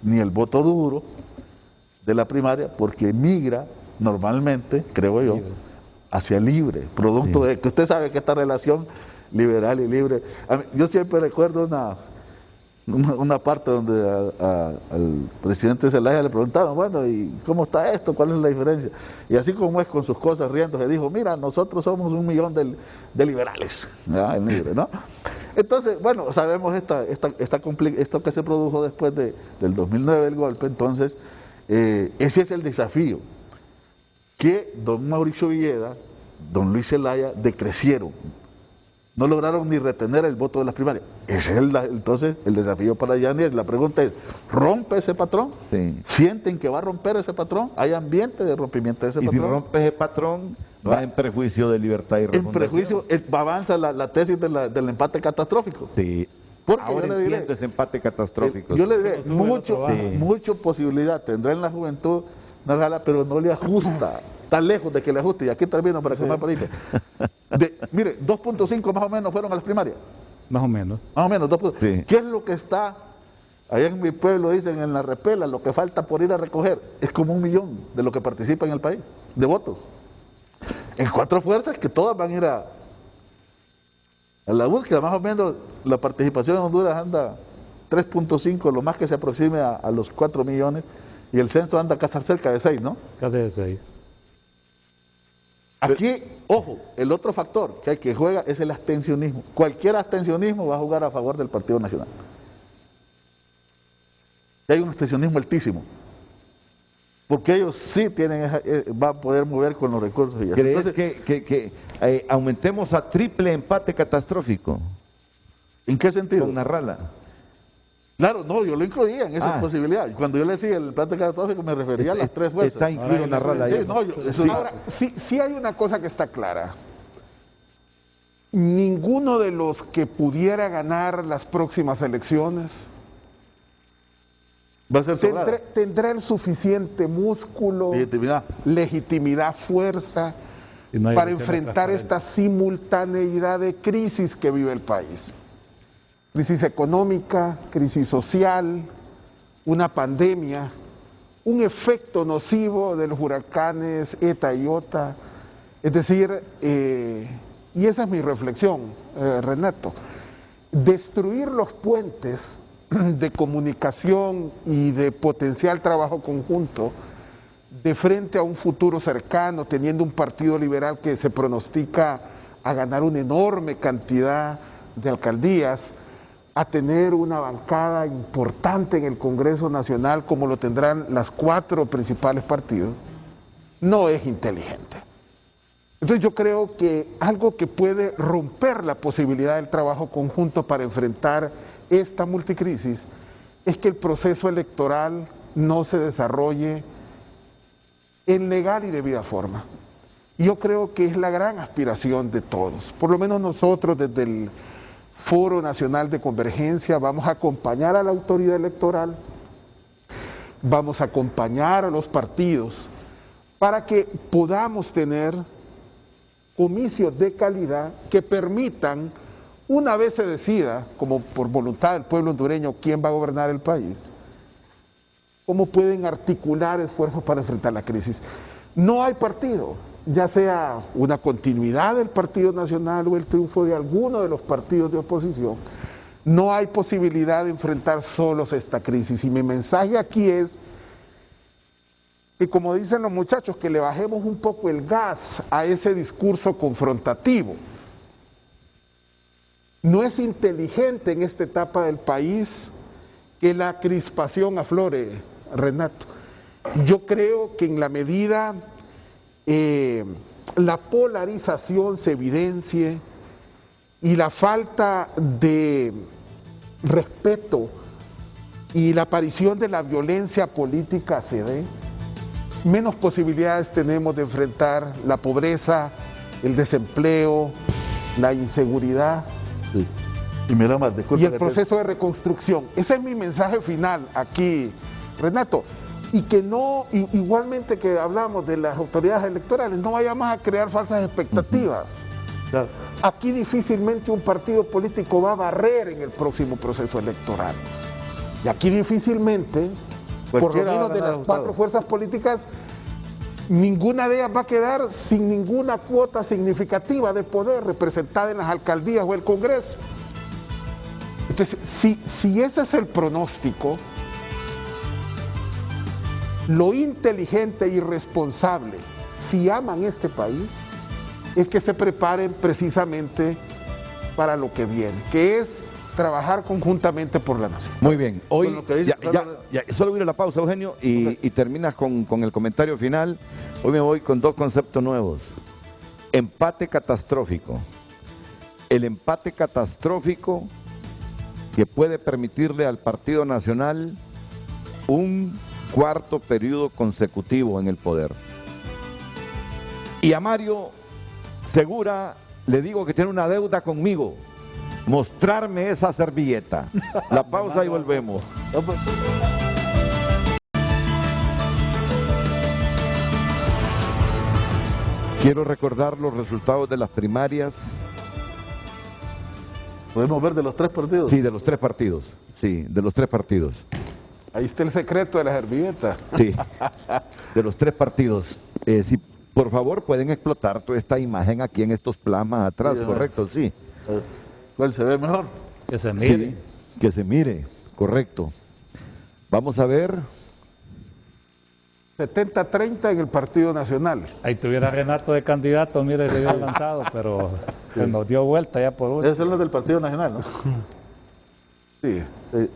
ni el voto duro de la primaria porque migra normalmente, creo yo, hacia Libre, producto de que usted sabe que esta relación liberal y libre, yo siempre recuerdo una parte donde al presidente Zelaya le preguntaron, bueno, ¿y cómo está esto? ¿Cuál es la diferencia? Y así como es con sus cosas riendo, se dijo, mira, nosotros somos 1 millón de liberales, ¿ya? En Libre, ¿no? Entonces, bueno, sabemos esto que se produjo después del 2009, el golpe. Entonces, ese es el desafío, que don Mauricio Villeda, don Luis Zelaya decrecieron, no lograron ni retener el voto de las primarias. Ese es entonces el desafío para Yanni. La pregunta es, ¿rompe ese patrón? Sí. ¿Sienten que va a romper ese patrón? ¿Hay ambiente de rompimiento de ese patrón? Y si rompe ese patrón, va en prejuicio de Libertad y Refundación. En prejuicio, avanza la tesis del empate catastrófico. Sí. Porque Ahora yo le diré, entiendo ese empate catastrófico. yo le diré, Sube el otro baja. mucho posibilidad tendrá en la juventud, pero no le ajusta, está lejos de que le ajuste, y aquí termino para que más política. Mire, 2.5 más o menos fueron a las primarias, Más o menos. más o menos, 2. Sí. ¿Qué es lo que está, allá en mi pueblo dicen en la repela, lo que falta por ir a recoger? Es como 1 millón de lo que participa en el país, de votos. En 4 fuerzas que todas van a ir a la búsqueda, más o menos la participación en Honduras anda 3.5, lo más que se aproxime a los 4 millones, y el censo anda casi cerca de 6, ¿no? Casi de 6. Aquí, ojo, el otro factor que juega es el abstencionismo. Cualquier abstencionismo va a jugar a favor del Partido Nacional. Y hay un abstencionismo altísimo, porque ellos sí tienen va a poder mover con los recursos. Y ¿Crees entonces, que aumentemos a triple empate catastrófico ¿en qué sentido? con Narrala? Claro, no, yo lo incluía en esa posibilidad. Cuando yo le decía el plan catastrófico me refería a las 3 fuerzas. Está incluido Narrala ahí. Sí, no, eso Ahora, sí hay una cosa que está clara. Ninguno de los que pudiera ganar las próximas elecciones va a ser sobrado. tendrá el suficiente músculo, legitimidad, fuerza Y no hay para elecciones enfrentar esta transparentes. simultaneidad de crisis que vive el país. Crisis económica, crisis social, una pandemia, un efecto nocivo de los huracanes ETA y OTA. Es decir, y esa es mi reflexión, Renato, destruir los puentes de comunicación y de potencial trabajo conjunto de frente a un futuro cercano, teniendo un partido liberal que se pronostica a ganar una enorme cantidad de alcaldías, a tener una bancada importante en el Congreso Nacional como lo tendrán las 4 principales partidos, no es inteligente. Entonces yo creo que algo que puede romper la posibilidad del trabajo conjunto para enfrentar esta multicrisis es que el proceso electoral no se desarrolle en legal y debida forma. Y yo creo que es la gran aspiración de todos, por lo menos nosotros desde el Foro Nacional de Convergencia vamos a acompañar a la autoridad electoral, vamos a acompañar a los partidos para que podamos tener comicios de calidad que permitan, una vez se decida, como por voluntad del pueblo hondureño, quién va a gobernar el país, cómo pueden articular esfuerzos para enfrentar la crisis. No hay partido, ya sea una continuidad del Partido Nacional o el triunfo de alguno de los partidos de oposición, no hay posibilidad de enfrentar solos esta crisis. Y mi mensaje aquí es que, como dicen los muchachos, que le bajemos un poco el gas a ese discurso confrontativo. No es inteligente en esta etapa del país que la crispación aflore, Renato. Yo creo que en la medida la polarización se evidencie y la falta de respeto y la aparición de la violencia política se dé, menos posibilidades tenemos de enfrentar la pobreza, el desempleo, la inseguridad y mira más, y el proceso de reconstrucción. Ese es mi mensaje final aquí, Renato. Y que no, igualmente que hablamos de las autoridades electorales, no vayamos a crear falsas expectativas. Claro. Aquí difícilmente un partido político va a barrer en el próximo proceso electoral. Y aquí difícilmente, por lo menos de las 4 fuerzas políticas, ninguna de ellas va a quedar sin ninguna cuota significativa de poder representada en las alcaldías o el Congreso. Entonces, si ese es el pronóstico, lo inteligente y responsable, si aman este país, es que se preparen precisamente para lo que viene, que es trabajar conjuntamente por la nación. Muy bien, hoy Con lo que dice, solo voy a la pausa, Eugenio, y terminas con el comentario final. Hoy me voy con 2 conceptos nuevos. Empate catastrófico. El empate catastrófico que puede permitirle al Partido Nacional un 4º periodo consecutivo en el poder. Y a Mario Segura le digo que tiene una deuda conmigo mostrarme esa servilleta. La pausa y volvemos. No, pues, Quiero recordar los resultados de las primarias. podemos ver de los 3 partidos. Sí, de los 3 partidos. Sí, de los 3 partidos. Ahí está el secreto de la servilleta. Sí, de los 3 partidos. Si por favor pueden explotar toda esta imagen aquí en estos plasmas atrás, Sí, correcto, sí. ¿Cuál se ve mejor? Que se mire. Sí, que se mire, correcto. Vamos a ver. 70-30 en el Partido Nacional. Ahí tuviera Renato de candidato, mire, se hubiera lanzado, pero se nos dio vuelta ya por uno. Esos son los del Partido Nacional, ¿no? Sí.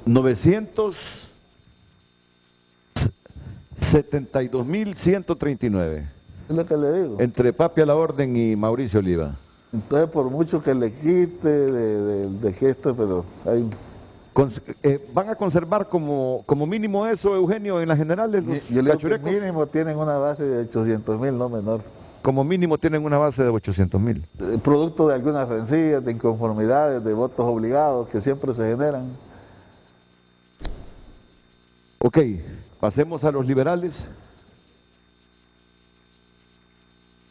972.139 Es lo que le digo. entre Papi a la Orden y Mauricio Oliva. Entonces, por mucho que le quite de gesto, pero hay... ¿Van a conservar como mínimo eso, Eugenio, en las generales? Los Yo le digo que cachurecos? mínimo tienen una base de 800,000, no menor. Como mínimo tienen una base de 800.000. Producto de algunas rencillas, de inconformidades, de votos obligados que siempre se generan. Ok, pasemos a los liberales.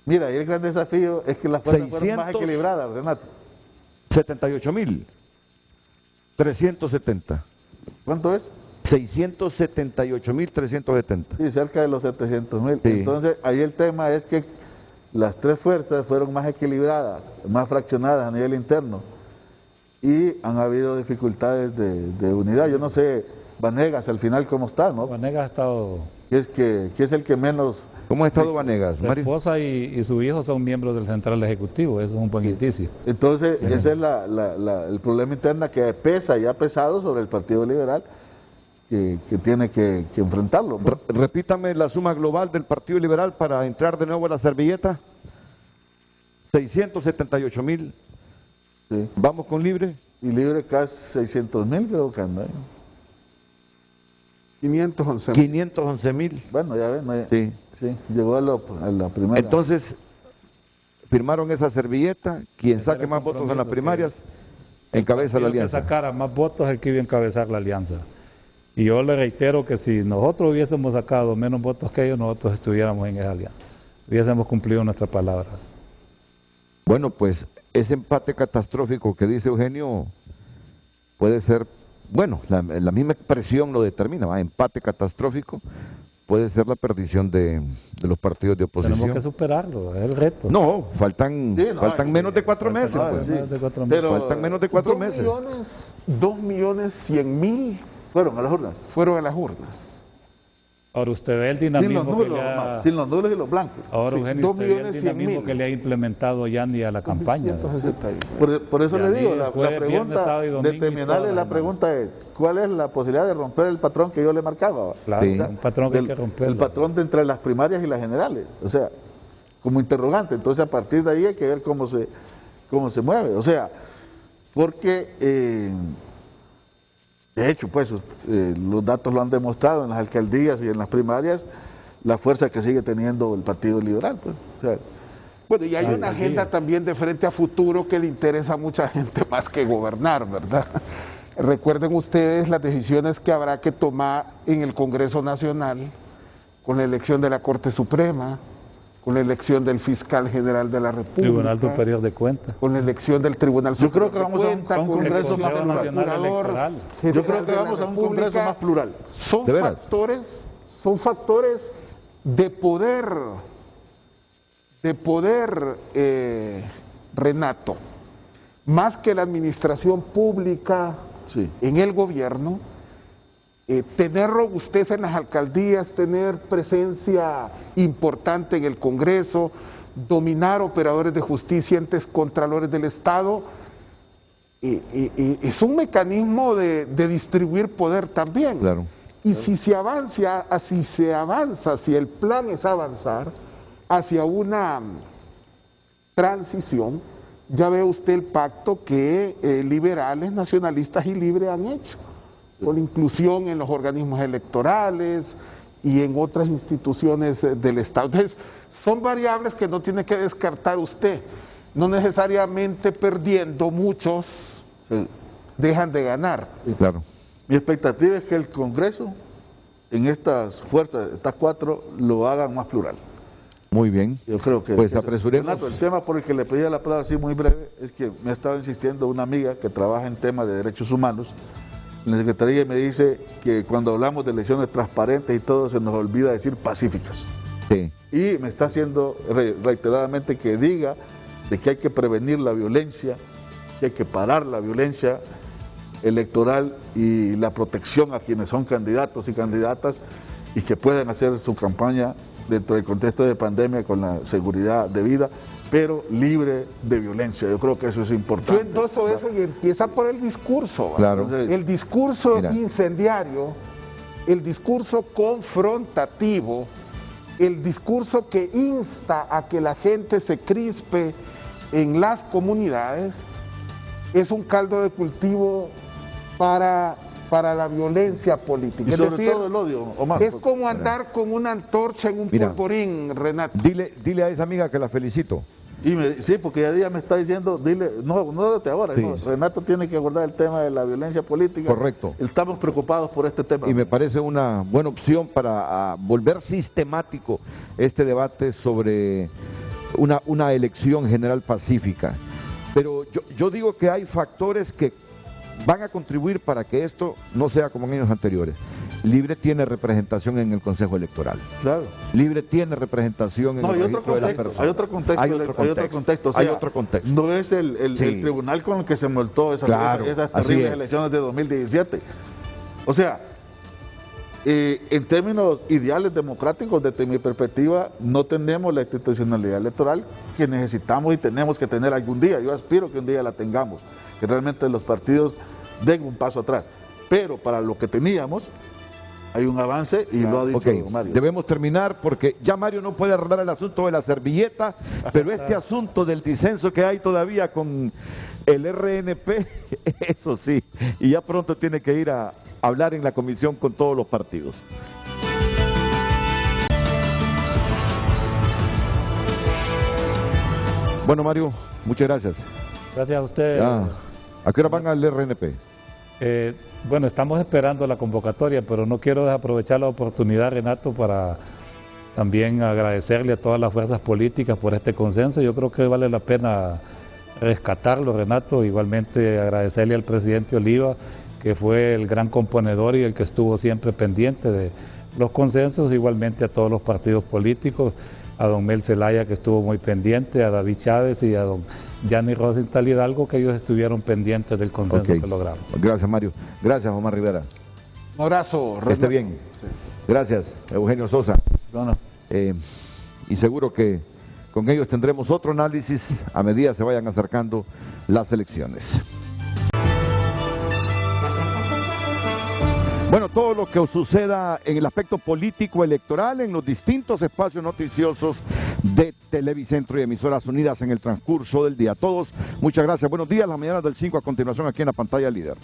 Mira, y el gran desafío es que las fuerzas fueron más 600. equilibradas, Renato. 78.370. ¿Cuánto es? 678.370. Sí, cerca de los 700,000. Sí. Entonces, ahí el tema es que las 3 fuerzas fueron más equilibradas, más fraccionadas a nivel interno. Y han habido dificultades de unidad. Yo no sé, Vanegas al final cómo está, ¿no? Vanegas ha estado... Que es el que menos... ¿Cómo ha estado Vanegas, Su Mario? esposa y su hijo son miembros del Central Ejecutivo, eso es un buen indicio. Entonces, ese es el problema interno que pesa y ha pesado sobre el Partido Liberal, que tiene que enfrentarlo, ¿no? Repítame la suma global del Partido Liberal para entrar de nuevo a la servilleta. 678.000. Sí. Vamos con Libre. Y Libre casi 600,000 creo que anda. 511. 511.000. Bueno, ya ven, Sí. sí, llegó a la primera. Entonces, firmaron esa servilleta. Quien Ese saque era el más votos en las compromiso primarias, encabeza la El que alianza. sacara más votos es el que iba a encabezar la alianza. Y yo le reitero que si nosotros hubiésemos sacado menos votos que ellos, nosotros estuviéramos en esa alianza. Hubiésemos cumplido nuestra palabra. Bueno, pues ese empate catastrófico que dice Eugenio puede ser, bueno, la misma expresión lo determina, ¿va? Empate catastrófico puede ser la perdición de los partidos de oposición. Tenemos que superarlo, es el reto. No, faltan Sí, no, faltan menos de 4 meses. no, Pues. sí. Menos de 4 meses. Pero Faltan menos de 4 meses. 2.100.000 fueron a las urnas. fueron a las urnas. Ahora usted ve el Sin los dinamismo que nulos, le ha... sin los nulos y los blancos. Ahora, Sí, Eugenio, usted ve el 2.100.000. dinamismo que le ha implementado Yanni a la campaña. 161. Por eso Ya le digo, ni la jueves, viernes, pregunta sábado y domingo de y terminales, toda la la pregunta es, ¿cuál es la posibilidad de romper el patrón que yo le marcaba? Claro, Sí. un patrón que hay que romper. El patrón de entre las primarias y las generales, o sea, como interrogante. Entonces, a partir de ahí hay que ver cómo se mueve, o sea, porque de hecho, pues, los datos lo han demostrado en las alcaldías y en las primarias, la fuerza que sigue teniendo el Partido Liberal, pues, o sea, Bueno, y hay Sí, una sí. agenda también de frente a futuro que le interesa a mucha gente más que gobernar, ¿verdad? Recuerden ustedes las decisiones que habrá que tomar en el Congreso Nacional con la elección de la Corte Suprema, con la elección del Fiscal General de la República, Tribunal Superior de Cuentas. con la elección del Tribunal Yo Superior creo que vamos a un- de Cuentas, a un con el Congreso más Consejo plural. Procurador Electoral. yo creo General que de la vamos a un Congreso República. más plural. Son ¿De veras? factores de poder, Renato, más que la administración pública Sí. en el gobierno, tener robustez en las alcaldías, tener presencia importante en el Congreso, dominar operadores de justicia, entes contralores del Estado, es un mecanismo de distribuir poder también. Claro. Y si se avanza, si el plan es avanzar hacia una transición, ya ve usted el pacto que liberales, nacionalistas y libres han hecho, con inclusión en los organismos electorales y en otras instituciones del Estado. Entonces, son variables que no tiene que descartar usted, no necesariamente perdiendo muchos, dejan de ganar. Claro. Mi expectativa es que el Congreso, en estas fuerzas, estas 4, lo hagan más plural. Muy bien. Yo creo que... Pues apresuremos. Renato, el tema por el que le pedía la palabra así muy breve es que me ha estado insistiendo una amiga que trabaja en temas de derechos humanos en la Secretaría y me dice que cuando hablamos de elecciones transparentes y todo se nos olvida decir pacíficas. Sí. Y me está haciendo reiteradamente que diga de que hay que prevenir la violencia, que hay que parar la violencia electoral y la protección a quienes son candidatos y candidatas y que puedan hacer su campaña dentro del contexto de pandemia con la seguridad debida, pero libre de violencia. Yo creo que eso es importante. Yo endoso eso y empieza por el discurso. ¿va? Claro. Entonces, El discurso Mira. incendiario, el discurso confrontativo, el discurso que insta a que la gente se crispe en las comunidades, es un caldo de cultivo para la violencia política. y Es sobre decir, todo el odio, Omar. es como andar con una antorcha en un Mira. polvorín, Renato. Dile a esa amiga que la felicito. Sí, porque ella me está diciendo, dile, no desde ahora, Sí. no, Renato tiene que abordar el tema de la violencia política. Correcto. Estamos preocupados por este tema. Y me parece una buena opción para volver sistemático este debate sobre una elección general pacífica. Pero yo digo que hay factores que van a contribuir para que esto no sea como en años anteriores. Libre tiene representación en el Consejo Electoral. Claro. Libre tiene representación en No, el hay otro registro de la contexto, persona. hay otro contexto, Hay otro contexto. o sea, Hay otro contexto. No es el Sí. tribunal con el que se multó Claro, esas así terribles es. elecciones de 2017. O sea, en términos ideales democráticos, desde mi perspectiva, no tenemos la institucionalidad electoral que necesitamos y tenemos que tener algún día. Yo aspiro que un día la tengamos, que realmente los partidos den un paso atrás. Pero para lo que teníamos, hay un avance y lo ha dicho Ok, Mario. debemos terminar porque ya Mario no puede arreglar el asunto de la servilleta, pero este asunto del disenso que hay todavía con el RNP, eso sí, y ya pronto tiene que ir a hablar en la comisión con todos los partidos. Bueno, Mario, muchas gracias. Gracias a usted. Ya. ¿A qué hora van al RNP? Bueno, estamos esperando la convocatoria, pero no quiero desaprovechar la oportunidad, Renato, para también agradecerle a todas las fuerzas políticas por este consenso. Yo creo que vale la pena rescatarlo, Renato. Igualmente agradecerle al presidente Oliva, que fue el gran componedor y el que estuvo siempre pendiente de los consensos. Igualmente a todos los partidos políticos, a don Mel Zelaya, que estuvo muy pendiente, a David Chávez y a don Gianni Rosenthal Hidalgo, que ellos estuvieron pendientes del consenso Ok. que logramos. Gracias, Mario. Gracias, Omar Rivera. Un abrazo, Que esté Renato. bien. Gracias, Eugenio Sosa. Bueno. Y seguro que con ellos tendremos otro análisis a medida se vayan acercando las elecciones. Bueno, todo lo que suceda en el aspecto político electoral en los distintos espacios noticiosos de Televicentro y Emisoras Unidas en el transcurso del día. A todos, muchas gracias. Buenos días, las mañanas del 5 a continuación aquí en la pantalla líder.